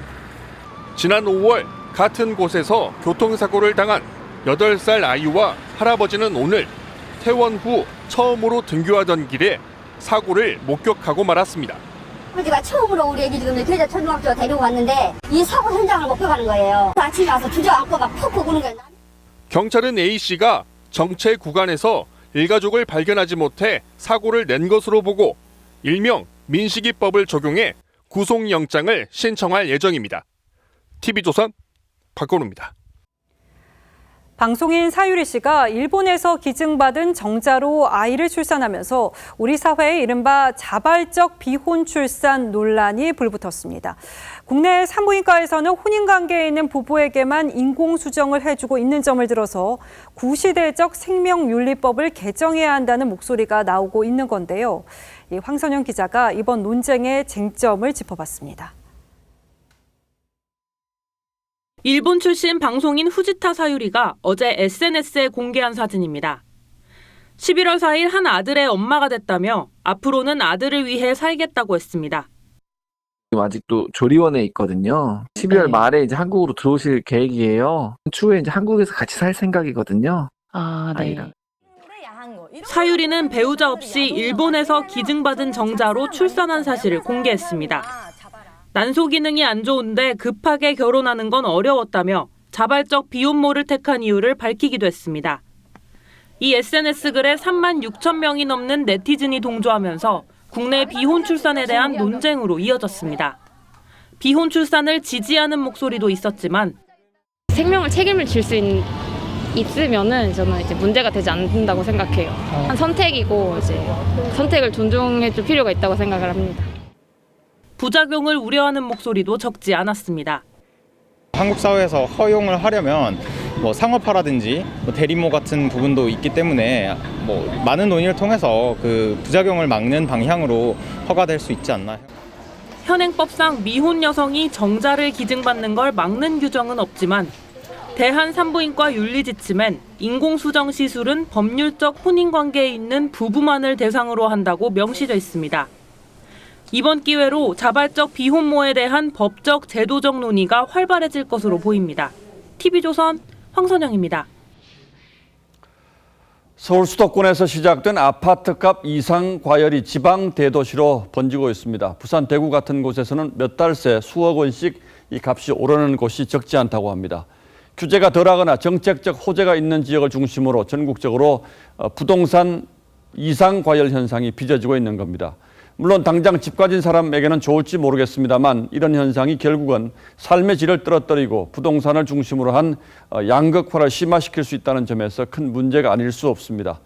지난 5월 같은 곳에서 교통사고를 당한 8살 아이와 할아버지는 오늘 퇴원 후 처음으로 등교하던 길에 사고를 목격하고 말았습니다.
아버지가 처음으로 우리 애기 지금 계좌 초등학교 데리고 왔는데 이 사고 현장을 목격하는 거예요. 아침에 와서 주저앉고 막 푹푹 우는 거예요.
경찰은 A씨가 정체 구간에서 일가족을 발견하지 못해 사고를 낸 것으로 보고 일명 민식이법을 적용해 구속영장을 신청할 예정입니다. TV조선 박건우입니다.
방송인 사유리 씨가 일본에서 기증받은 정자로 아이를 출산하면서 우리 사회의 이른바 자발적 비혼 출산 논란이 불붙었습니다. 국내 산부인과에서는 혼인관계에 있는 부부에게만 인공수정을 해주고 있는 점을 들어서 구시대적 생명윤리법을 개정해야 한다는 목소리가 나오고 있는 건데요. 황선영 기자가 이번 논쟁의 쟁점을 짚어봤습니다.
일본 출신 방송인 후지타 사유리가 어제 SNS에 공개한 사진입니다. 11월 4일 한 아들의 엄마가 됐다며 앞으로는 아들을 위해 살겠다고 했습니다.
지금 아직도 조리원에 있거든요. 12월 말에 이제 한국으로 들어오실 계획이에요. 추후에 이제 한국에서 같이 살 생각이거든요. 아이랑.
사유리는 배우자 없이 일본에서 기증받은 정자로 출산한 사실을 공개했습니다. 난소 기능이 안 좋은데 급하게 결혼하는 건 어려웠다며 자발적 비혼모를 택한 이유를 밝히기도 했습니다. 이 SNS 글에 3만 6천 명이 넘는 네티즌이 동조하면서 국내 비혼 출산에 대한 논쟁으로 이어졌습니다. 비혼 출산을 지지하는 목소리도 있었지만
생명을 책임을 질 수 있으면은 저는 이제 문제가 되지 않는다고 생각해요. 한 선택이고 이제 선택을 존중해줄 필요가 있다고 생각을 합니다.
부작용을 우려하는 목소리도 적지 않았습니다.
한국 사회에서 허용을 하려면 상업화라든지 대리모 같은 부분도 있기 때문에 많은 논의를 통해서 그 부작용을 막는 방향으로 허가될 수 있지 않나.
현행법상 미혼 여성이 정자를 기증받는 걸 막는 규정은 없지만 대한산부인과 윤리지침엔 인공수정 시술은 법률적 혼인관계에 있는 부부만을 대상으로 한다고 명시돼 있습니다. 이번 기회로 자발적 비혼모에 대한 법적 제도적 논의가 활발해질 것으로 보입니다. TV조선 황선영입니다.
서울 수도권에서 시작된 아파트값 이상 과열이 지방 대도시로 번지고 있습니다. 부산, 대구 같은 곳에서는 몇 달 새 수억 원씩 이 값이 오르는 곳이 적지 않다고 합니다. 규제가 덜하거나 정책적 호재가 있는 지역을 중심으로 전국적으로 부동산 이상 과열 현상이 빚어지고 있는 겁니다. 물론 당장 집 가진 사람에게는 좋을지 모르겠습니다만 이런 현상이 결국은 삶의 질을 떨어뜨리고 부동산을 중심으로 한 양극화를 심화시킬 수 있다는 점에서 큰 문제가 아닐 수 없습니다.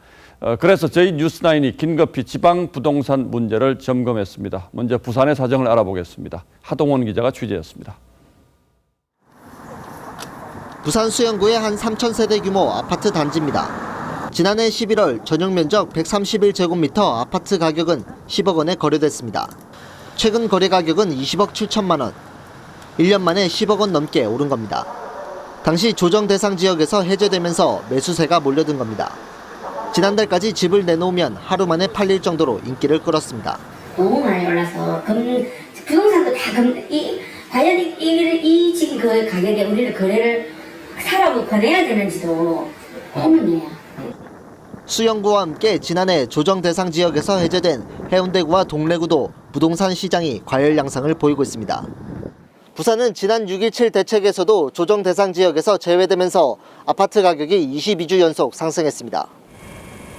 그래서 저희 뉴스9이 긴급히 지방 부동산 문제를 점검했습니다. 먼저 부산의 사정을 알아보겠습니다. 하동원 기자가 취재했습니다.
부산 수영구의 한 3,000세대 규모 아파트 단지입니다. 지난해 11월 전용 면적 131제곱미터 아파트 가격은 10억 원에 거래됐습니다. 최근 거래 가격은 20억 7천만 원. 1년 만에 10억 원 넘게 오른 겁니다. 당시 조정 대상 지역에서 해제되면서 매수세가 몰려든 겁니다. 지난달까지 집을 내놓으면 하루 만에 팔릴 정도로 인기를 끌었습니다.
너무 많이 올라서 부동산도 다 과연 이 지금 그 가격에 우리를 거래를 사라고 거래해야 되는지도 의문이에요.
수영구와 함께 지난해 조정 대상 지역에서 해제된 해운대구와 동래구도 부동산 시장이 과열 양상을 보이고 있습니다. 부산은 지난 6.17 대책에서도 조정 대상 지역에서 제외되면서 아파트 가격이 22주 연속 상승했습니다.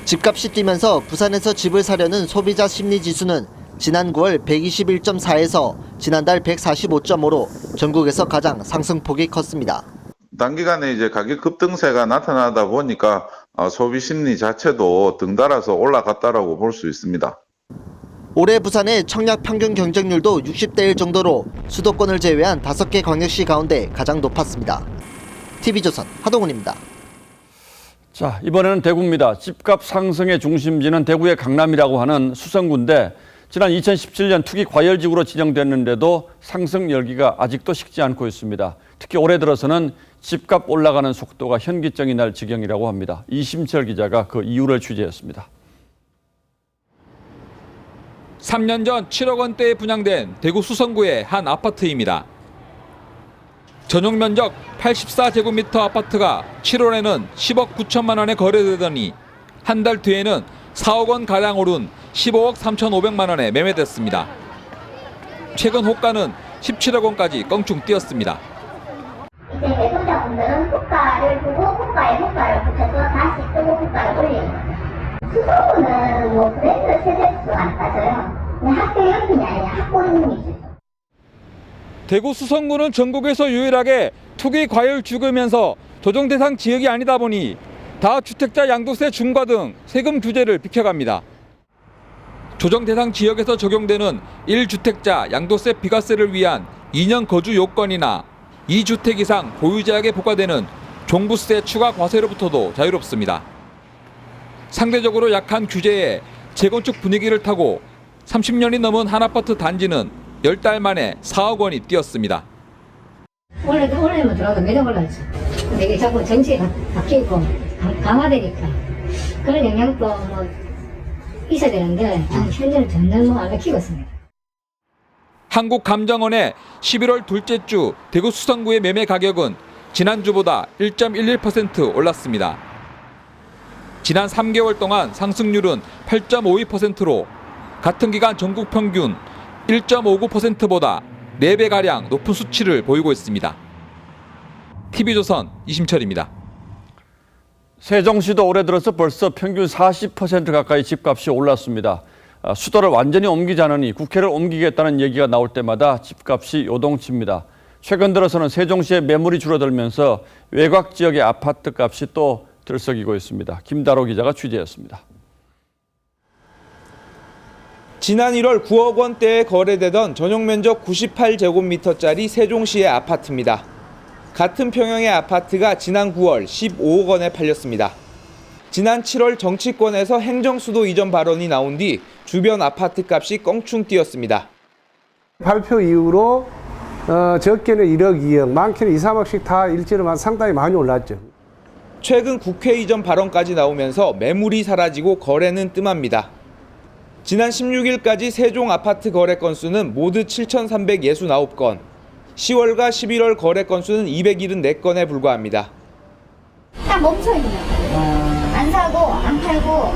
집값이 뛰면서 부산에서 집을 사려는 소비자 심리지수는 지난 9월 121.4에서 지난달 145.5로 전국에서 가장 상승폭이 컸습니다.
단기간에 이제 가격 급등세가 나타나다 보니까 소비 심리 자체도 등달아서 올라갔다라고 볼 수 있습니다.
올해 부산의 청약 평균 경쟁률도 60대1 정도로 수도권을 제외한 5개 광역시 가운데 가장 높았습니다. TV조선 하동훈입니다.
자, 이번에는 대구입니다. 집값 상승의 중심지는 대구의 강남이라고 하는 수성구인데 지난 2017년 투기 과열지구로 지정됐는데도 상승 열기가 아직도 식지 않고 있습니다. 특히 올해 들어서는 집값 올라가는 속도가 현기증이 날 지경이라고 합니다. 이심철 기자가 그 이유를 취재했습니다.
3년 전 7억 원대에 분양된 대구 수성구의 한 아파트입니다. 전용 면적 84제곱미터 아파트가 7월에는 10억 9천만 원에 거래되더니 한 달 뒤에는 4억 원 가량 오른 15억 3,500만 원에 매매됐습니다. 최근 호가는 17억 원까지 껑충 뛰었습니다.
이제 매도자분들은 호가를 보고 호가에 호가를 붙여서 다시 또 호가를 올리는 거죠. 수성구는 뭐 브랜드 세대수 안 따져요. 그냥 학교 연금이 아니라 학부모님이죠.
대구 수성구는 전국에서 유일하게 투기 과열 죽으면서 조정 대상 지역이 아니다 보니 다주택자 양도세 중과 등 세금 규제를 비켜갑니다. 조정 대상 지역에서 적용되는 1주택자 양도세 비과세를 위한 2년 거주 요건이나 2주택 이상 보유자에게 부과되는 종부세 추가 과세로부터도 자유롭습니다. 상대적으로 약한 규제에 재건축 분위기를 타고 30년이 넘은 한 아파트 단지는 10달 만에 4억 원이 뛰었습니다.
올해만 들어가도 매력 올라가죠. 근데 이게 자꾸 정치가 바뀌고 강화되니까 그런 영향도 뭐 있어야 되는데 현재는 점점 안 키고 있습니다.
한국감정원의 11월 둘째 주 대구 수성구의 매매 가격은 지난주보다 1.11% 올랐습니다. 지난 3개월 동안 상승률은 8.52%로 같은 기간 전국 평균 1.59%보다 4배가량 높은 수치를 보이고 있습니다. TV조선 이심철입니다.
세종시도 올해 들어서 벌써 평균 40% 가까이 집값이 올랐습니다. 수도를 완전히 옮기자느니 국회를 옮기겠다는 얘기가 나올 때마다 집값이 요동칩니다. 최근 들어서는 세종시의 매물이 줄어들면서 외곽 지역의 아파트 값이 또 들썩이고 있습니다. 김다로 기자가 취재했습니다.
지난 1월 9억 원대에 거래되던 전용 면적 98제곱미터짜리 세종시의 아파트입니다. 같은 평형의 아파트가 지난 9월 15억 원에 팔렸습니다. 지난 7월 정치권에서 행정수도 이전 발언이 나온 뒤 주변 아파트 값이 껑충 뛰었습니다.
발표 이후로 적게는 1억, 2억, 많게는 2, 3억씩 다 일주일에 상당히 많이 올랐죠.
최근 국회 이전 발언까지 나오면서 매물이 사라지고 거래는 뜸합니다. 지난 16일까지 세종 아파트 거래 건수는 모두 7,369건, 10월과 11월 거래 건수는 274건에 불과합니다.
딱 멈춰 있는 거예요. 안 사고 안 팔고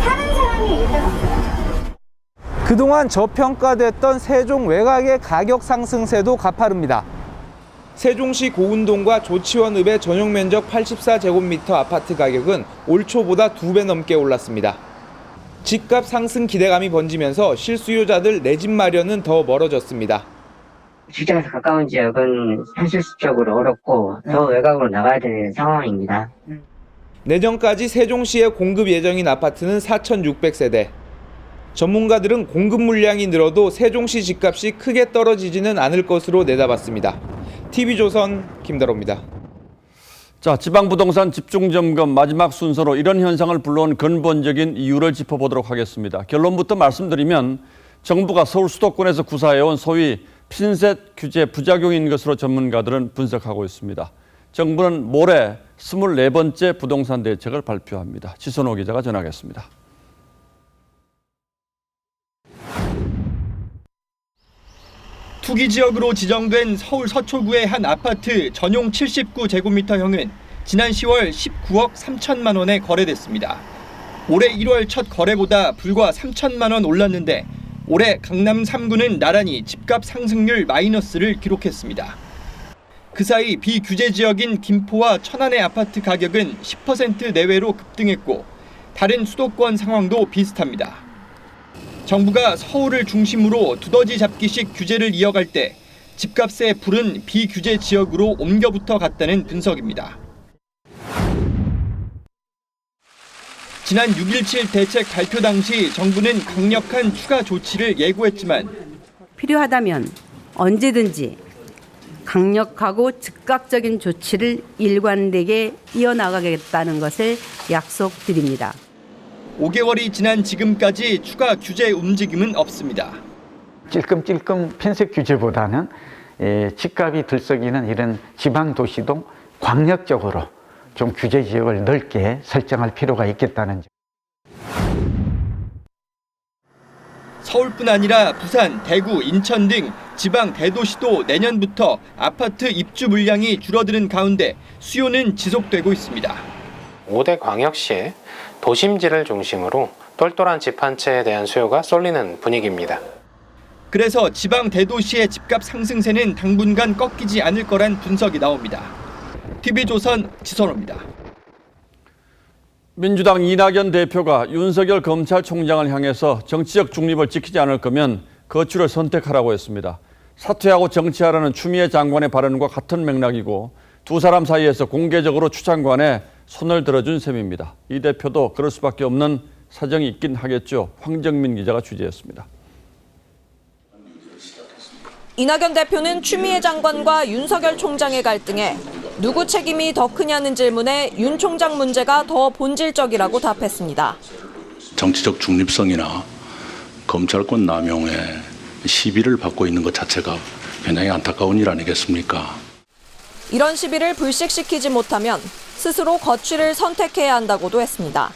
사는 사람이 일단 없어요.
그동안 저평가됐던 세종 외곽의 가격 상승세도 가파릅니다. 세종시 고운동과 조치원읍의 전용 면적 84제곱미터 아파트 가격은 올 초보다 2배 넘게 올랐습니다. 집값 상승 기대감이 번지면서 실수요자들 내 집 마련은 더 멀어졌습니다.
직장에서 가까운 지역은 현실적으로 어렵고 더 외곽으로 나가야 되는 상황입니다.
내년까지 세종시에 공급 예정인 아파트는 4,600세대. 전문가들은 공급 물량이 늘어도 세종시 집값이 크게 떨어지지는 않을 것으로 내다봤습니다. TV조선 김다로입니다.
자, 지방부동산 집중점검 마지막 순서로 이런 현상을 불러온 근본적인 이유를 짚어보도록 하겠습니다. 결론부터 말씀드리면 정부가 서울 수도권에서 구사해온 소위 핀셋 규제 부작용인 것으로 전문가들은 분석하고 있습니다. 정부는 모레 24번째 부동산 대책을 발표합니다. 지선호 기자가 전하겠습니다.
투기 지역으로 지정된 서울 서초구의 한 아파트 전용 79제곱미터형은 지난 10월 19억 3천만 원에 거래됐습니다. 올해 1월 첫 거래보다 불과 3천만 원 올랐는데 올해 강남 3구는 나란히 집값 상승률 마이너스를 기록했습니다. 그 사이 비규제 지역인 김포와 천안의 아파트 가격은 10% 내외로 급등했고 다른 수도권 상황도 비슷합니다. 정부가 서울을 중심으로 두더지 잡기식 규제를 이어갈 때 집값의 불은 비규제 지역으로 옮겨붙어 갔다는 분석입니다. 지난 6.17 대책 발표 당시 정부는 강력한 추가 조치를 예고했지만
필요하다면 언제든지 강력하고 즉각적인 조치를 일관되게 이어나가겠다는 것을 약속드립니다.
5개월이 지난 지금까지 추가 규제 움직임은 없습니다.
찔끔찔끔 핀셋 규제보다는 집값이 들썩이는 이런 지방 도시도 광역적으로 좀 규제 지역을 넓게 설정할 필요가 있겠다는 점.
서울뿐 아니라 부산, 대구, 인천 등 지방 대도시도 내년부터 아파트 입주 물량이 줄어드는 가운데 수요는 지속되고 있습니다.
5대 광역시의 도심지를 중심으로 똘똘한 집 한 채에 대한 수요가 쏠리는 분위기입니다.
그래서 지방 대도시의 집값 상승세는 당분간 꺾이지 않을 거란 분석이 나옵니다. TV조선 지선호입니다.
민주당 이낙연 대표가 윤석열 검찰총장을 향해서 정치적 중립을 지키지 않을 거면 거취를 선택하라고 했습니다. 사퇴하고 정치하라는 추미애 장관의 발언과 같은 맥락이고 두 사람 사이에서 공개적으로 추 장관에 손을 들어준 셈입니다. 이 대표도 그럴 수밖에 없는 사정이 있긴 하겠죠. 황정민 기자가 취재했습니다.
이낙연 대표는 추미애 장관과 윤석열 총장의 갈등에 누구 책임이 더 크냐는 질문에 윤 총장 문제가 더 본질적이라고 답했습니다.
정치적 중립성이나 검찰권 남용에 시비를 받고 있는 것 자체가 굉장히 안타까운 일 아니겠습니까?
이런 시비를 불식시키지 못하면 스스로 거취를 선택해야 한다고도 했습니다.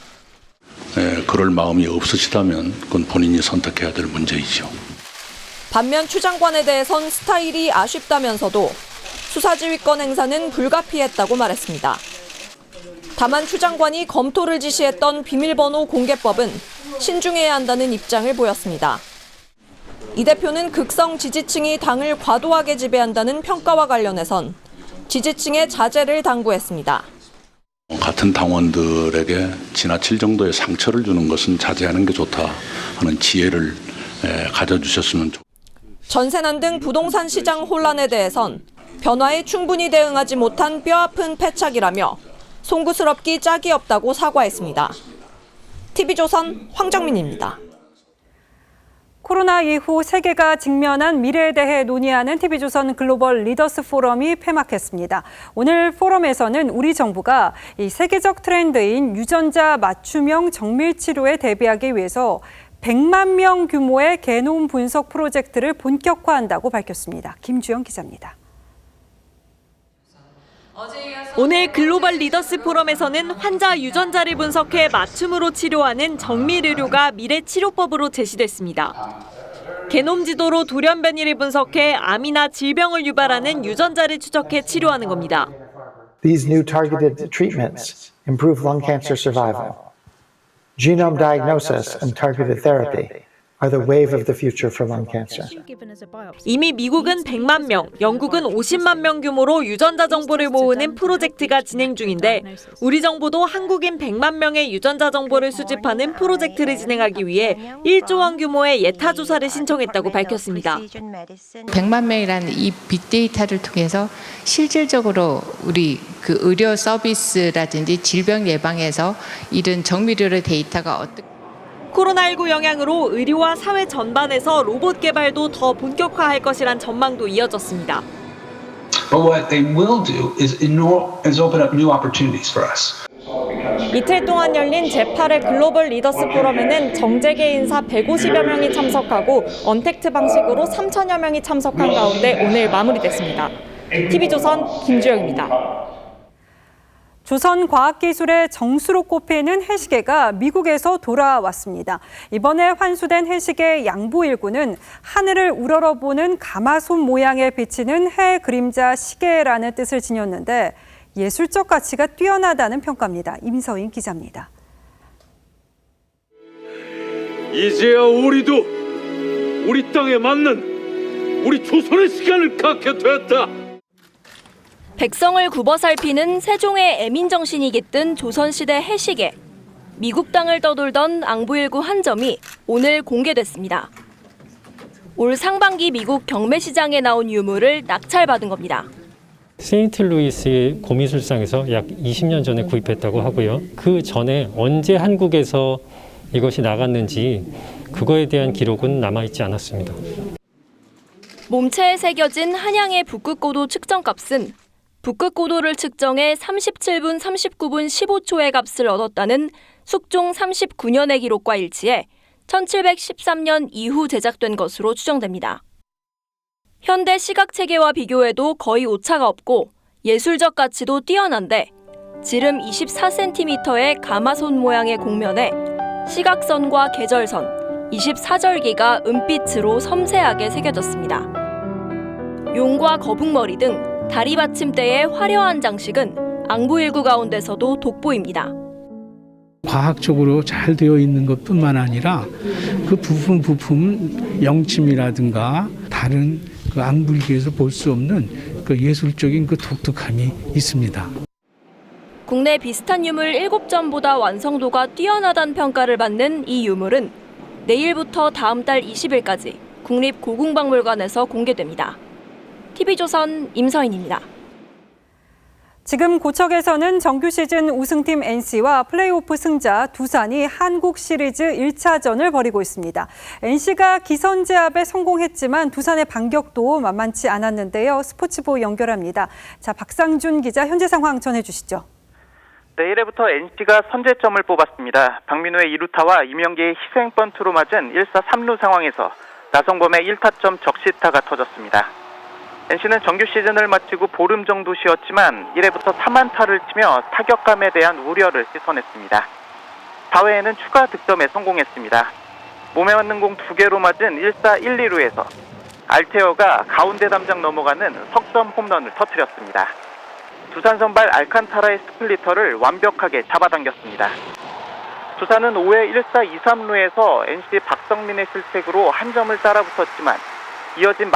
그럴 마음이 없으시다면 그건 본인이 선택해야 될 문제이죠.
반면 추 장관에 대해선 스타일이 아쉽다면서도 수사지휘권 행사는 불가피했다고 말했습니다. 다만 추 장관이 검토를 지시했던 비밀번호 공개법은 신중해야 한다는 입장을 보였습니다. 이 대표는 극성 지지층이 당을 과도하게 지배한다는 평가와 관련해선 지지층의 자제를 당부했습니다.
같은 당원들에게 지나칠 정도의 상처를 주는 것은 자제하는 게 좋다 하는 지혜를 가져주셨으면 좋겠습니다.
전세난 등 부동산 시장 혼란에 대해선 변화에 충분히 대응하지 못한 뼈아픈 패착이라며 송구스럽기 짝이 없다고 사과했습니다. TV조선 황정민입니다.
코로나 이후 세계가 직면한 미래에 대해 논의하는 TV조선 글로벌 리더스 포럼이 폐막했습니다. 오늘 포럼에서는 우리 정부가 이 세계적 트렌드인 유전자 맞춤형 정밀 치료에 대비하기 위해서 100만 명 규모의 게놈 분석 프로젝트를 본격화한다고 밝혔습니다. 김주영 기자입니다.
오늘 글로벌 리더스 포럼에서는 환자 유전자를 분석해 맞춤으로 치료하는 정밀 의료가 미래 치료법으로 제시됐습니다. 게놈 지도로 돌연 변이를 분석해 암이나 질병을 유발하는 유전자를 추적해 치료하는 겁니다.
These new targeted treatments improve lung cancer survival. Genome diagnosis and targeted therapy are the wave of the future for lung cancer.
이미 미국은 100만 명, 영국은 50만 명 규모로 유전자 정보를 모으는 프로젝트가 진행 중인데 우리 정부도 한국인 100만 명의 유전자 정보를 수집하는 프로젝트를 진행하기 위해 1조 원 규모의 예타 조사를 신청했다고 밝혔습니다.
100만 명이라는 이 빅데이터를 통해서 실질적으로 우리 그 의료 서비스라든지 질병 예방에서 이런 정밀의료 데이터가 어떻게
코로나19 영향으로 의료와 사회 전반에서 로봇 개발도 더 본격화할 것이란 전망도 이어졌습니다.
But what they will do is open up new opportunities for us.
이틀 동안 열린 제8회 글로벌 리더스 포럼에는 정재계 인사 150여 명이 참석하고 언택트 방식으로 3천여 명이 참석한 가운데 오늘 마무리됐습니다. TV조선 김주영입니다.
조선과학기술의 정수로 꼽히는 해시계가 미국에서 돌아왔습니다. 이번에 환수된 해시계 양보1구는 하늘을 우러러보는 가마솥 모양에 비치는 해 그림자 시계라는 뜻을 지녔는데 예술적 가치가 뛰어나다는 평가입니다. 임서인 기자입니다.
이제야 우리도 우리 땅에 맞는 우리 조선의 시간을 갖게 됐다.
백성을 굽어살피는 세종의 애민정신이 깃든 조선시대 해시계. 미국 땅을 떠돌던 앙부1구 한 점이 오늘 공개됐습니다. 올 상반기 미국 경매시장에 나온 유물을 낙찰받은 겁니다.
세인트루이스의 고미술상에서 약 20년 전에 구입했다고 하고요. 그 전에 언제 한국에서 이것이 나갔는지 그거에 대한 기록은 남아있지 않았습니다.
몸체에 새겨진 한양의 북극고도 측정값은 북극고도를 측정해 37분 39분 15초의 값을 얻었다는 숙종 39년의 기록과 일치해 1713년 이후 제작된 것으로 추정됩니다. 현대 시각체계와 비교해도 거의 오차가 없고 예술적 가치도 뛰어난데 지름 24cm의 가마솥 모양의 곡면에 시각선과 계절선, 24절기가 은빛으로 섬세하게 새겨졌습니다. 용과 거북머리 등 다리 받침대의 화려한 장식은 앙부1구 가운데서도 돋보입니다.
과학적으로 잘 되어 있는 것뿐만 아니라 그 부품 영침이라든가 다른 그 앙부1구에서 볼 수 없는 그 예술적인 그 독특함이 있습니다.
국내 비슷한 유물 7점보다 완성도가 뛰어나다는 평가를 받는 이 유물은 내일부터 다음 달 20일까지 국립고궁박물관에서 공개됩니다. TV조선 임서인입니다.
지금 고척에서는 정규 시즌 우승팀 NC와 플레이오프 승자 두산이 한국 시리즈 1차전을 벌이고 있습니다. NC가 기선제압에 성공했지만 두산의 반격도 만만치 않았는데요. 스포츠부 연결합니다. 자, 박상준 기자 현재 상황 전해주시죠.
네, 1회부터 NC가 선제점을 뽑았습니다. 박민호의 2루타와 이명기의 희생 번트로 맞은 1사 3루 상황에서 나성범의 1타점 적시타가 터졌습니다. NC는 정규 시즌을 마치고 보름 정도 쉬었지만 1회부터 3안타를 치며 타격감에 대한 우려를 씻어냈습니다. 4회에는 추가 득점에 성공했습니다. 몸에 맞는 공 2개로 맞은 1사 1, 2루에서 알테어가 가운데 담장 넘어가는 석점 홈런을 터뜨렸습니다. 두산 선발 알칸타라의 스플리터를 완벽하게 잡아당겼습니다. 두산은 5회 1사 2, 3루에서 NC 박성민의 실책으로 한 점을 따라붙었지만 이어진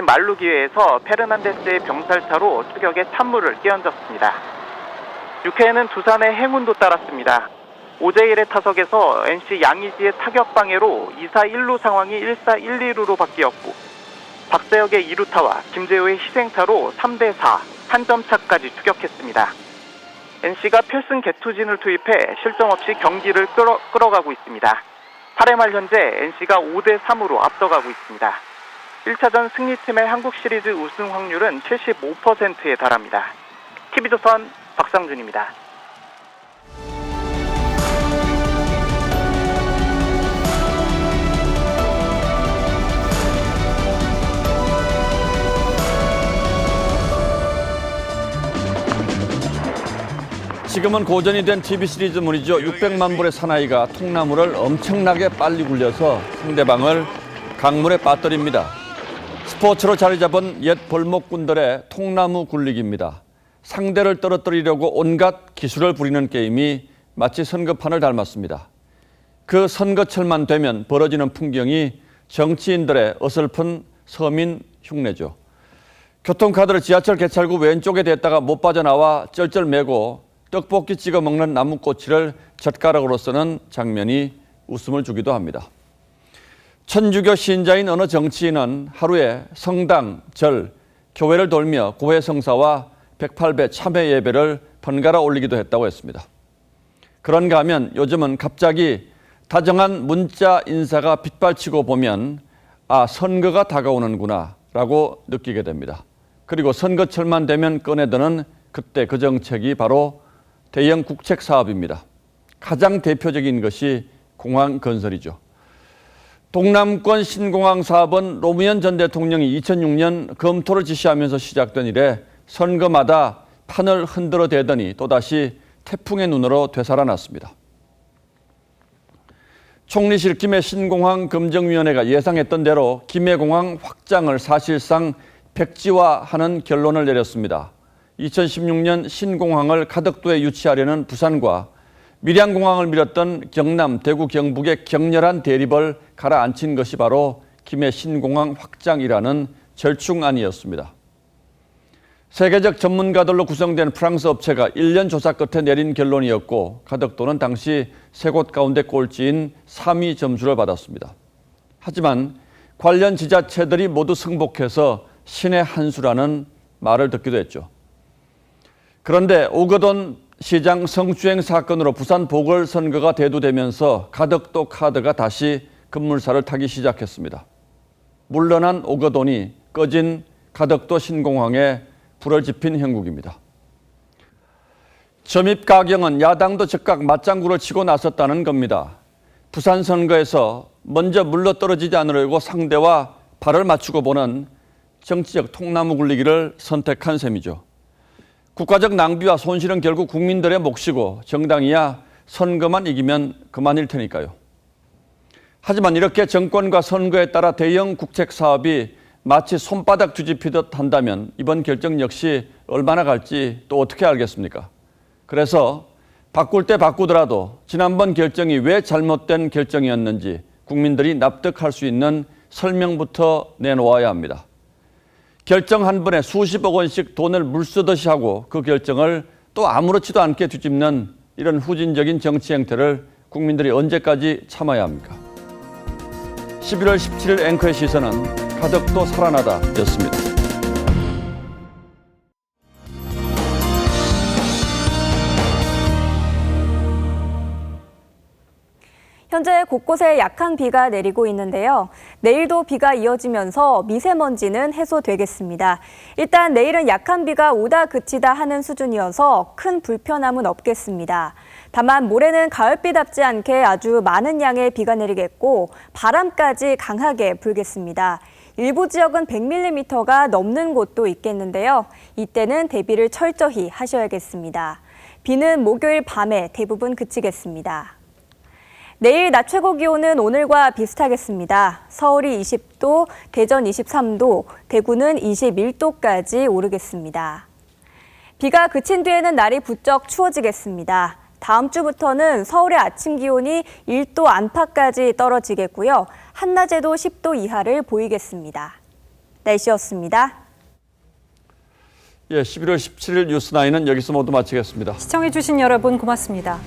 만루 기회에서 페르난데스의 병살타로 추격에 찬물을 끼얹었습니다. 6회에는 두산의 행운도 따랐습니다. 오재일의 타석에서 NC 양의지의 타격 방해로 2사 1루 상황이 1사 1, 2루로 바뀌었고 박세혁의 2루타와 김재호의 희생타로 3대4 한 점 차까지 추격했습니다. NC가 필승 개투진을 투입해 실점 없이 경기를 끌어가고 있습니다. 8회 말 현재 NC가 5대3으로 앞서가고 있습니다. 1차전 승리팀의 한국 시리즈 우승 확률은 75%에 달합니다. TV조선 박상준입니다.
지금은 고전이 된 TV 시리즈 문이죠. 600만 불의 사나이가 통나무를 엄청나게 빨리 굴려서 상대방을 강물에 빠뜨립니다. 스포츠로 자리 잡은 옛 벌목꾼들의 통나무 굴리기입니다. 상대를 떨어뜨리려고 온갖 기술을 부리는 게임이 마치 선거판을 닮았습니다. 그 선거철만 되면 벌어지는 풍경이 정치인들의 어설픈 서민 흉내죠. 교통카드를 지하철 개찰구 왼쪽에 댔다가 못 빠져나와 쩔쩔매고 떡볶이 찍어 먹는 나무꼬치를 젓가락으로 쓰는 장면이 웃음을 주기도 합니다. 천주교 신자인 어느 정치인은 하루에 성당, 절, 교회를 돌며 고해 성사와 108배 참회 예배를 번갈아 올리기도 했다고 했습니다. 그런가 하면 요즘은 갑자기 다정한 문자 인사가 빗발치고 보면 선거가 다가오는구나 라고 느끼게 됩니다. 그리고 선거철만 되면 꺼내드는 그때 그 정책이 바로 대형 국책 사업입니다. 가장 대표적인 것이 공항 건설이죠. 동남권 신공항 사업은 노무현 전 대통령이 2006년 검토를 지시하면서 시작된 이래 선거마다 판을 흔들어 대더니 또다시 태풍의 눈으로 되살아났습니다. 총리실 김해 신공항 검증위원회가 예상했던 대로 김해공항 확장을 사실상 백지화하는 결론을 내렸습니다. 2016년 신공항을 가덕도에 유치하려는 부산과 밀양공항을 밀었던 경남, 대구, 경북의 격렬한 대립을 가라앉힌 것이 바로 김해 신공항 확장이라는 절충안이었습니다. 세계적 전문가들로 구성된 프랑스 업체가 1년 조사 끝에 내린 결론이었고 가덕도는 당시 세 곳 가운데 꼴찌인 3위 점수를 받았습니다. 하지만 관련 지자체들이 모두 승복해서 신의 한 수라는 말을 듣기도 했죠. 그런데 오거돈 시장 성추행 사건으로 부산 보궐선거가 대두되면서 가덕도 카드가 다시 급물살을 타기 시작했습니다. 물러난 오거돈이 꺼진 가덕도 신공항에 불을 지핀 형국입니다. 점입가경은 야당도 즉각 맞장구를 치고 나섰다는 겁니다. 부산 선거에서 먼저 물러떨어지지 않으려고 상대와 발을 맞추고 보는 정치적 통나무 굴리기를 선택한 셈이죠. 국가적 낭비와 손실은 결국 국민들의 몫이고 정당이야 선거만 이기면 그만일 테니까요. 하지만 이렇게 정권과 선거에 따라 대형 국책 사업이 마치 손바닥 뒤집히듯 한다면 이번 결정 역시 얼마나 갈지 또 어떻게 알겠습니까? 그래서 바꿀 때 바꾸더라도 지난번 결정이 왜 잘못된 결정이었는지 국민들이 납득할 수 있는 설명부터 내놓아야 합니다. 결정 한 번에 수십억 원씩 돈을 물쓰듯이 하고 그 결정을 또 아무렇지도 않게 뒤집는 이런 후진적인 정치 행태를 국민들이 언제까지 참아야 합니까? 11월 17일 앵커의 시선은 가덕도 살아나다였습니다.
현재 곳곳에 약한 비가 내리고 있는데요. 내일도 비가 이어지면서 미세먼지는 해소되겠습니다. 일단 내일은 약한 비가 오다 그치다 하는 수준이어서 큰 불편함은 없겠습니다. 다만 모레는 가을비답지 않게 아주 많은 양의 비가 내리겠고 바람까지 강하게 불겠습니다. 일부 지역은 100mm가 넘는 곳도 있겠는데요. 이때는 대비를 철저히 하셔야겠습니다. 비는 목요일 밤에 대부분 그치겠습니다. 내일 낮 최고 기온은 오늘과 비슷하겠습니다. 서울이 20도, 대전 23도, 대구는 21도까지 오르겠습니다. 비가 그친 뒤에는 날이 부쩍 추워지겠습니다. 다음 주부터는 서울의 아침 기온이 1도 안팎까지 떨어지겠고요. 한낮에도 10도 이하를 보이겠습니다. 날씨였습니다.
11월 17일 뉴스9는 여기서 모두 마치겠습니다.
시청해주신 여러분 고맙습니다.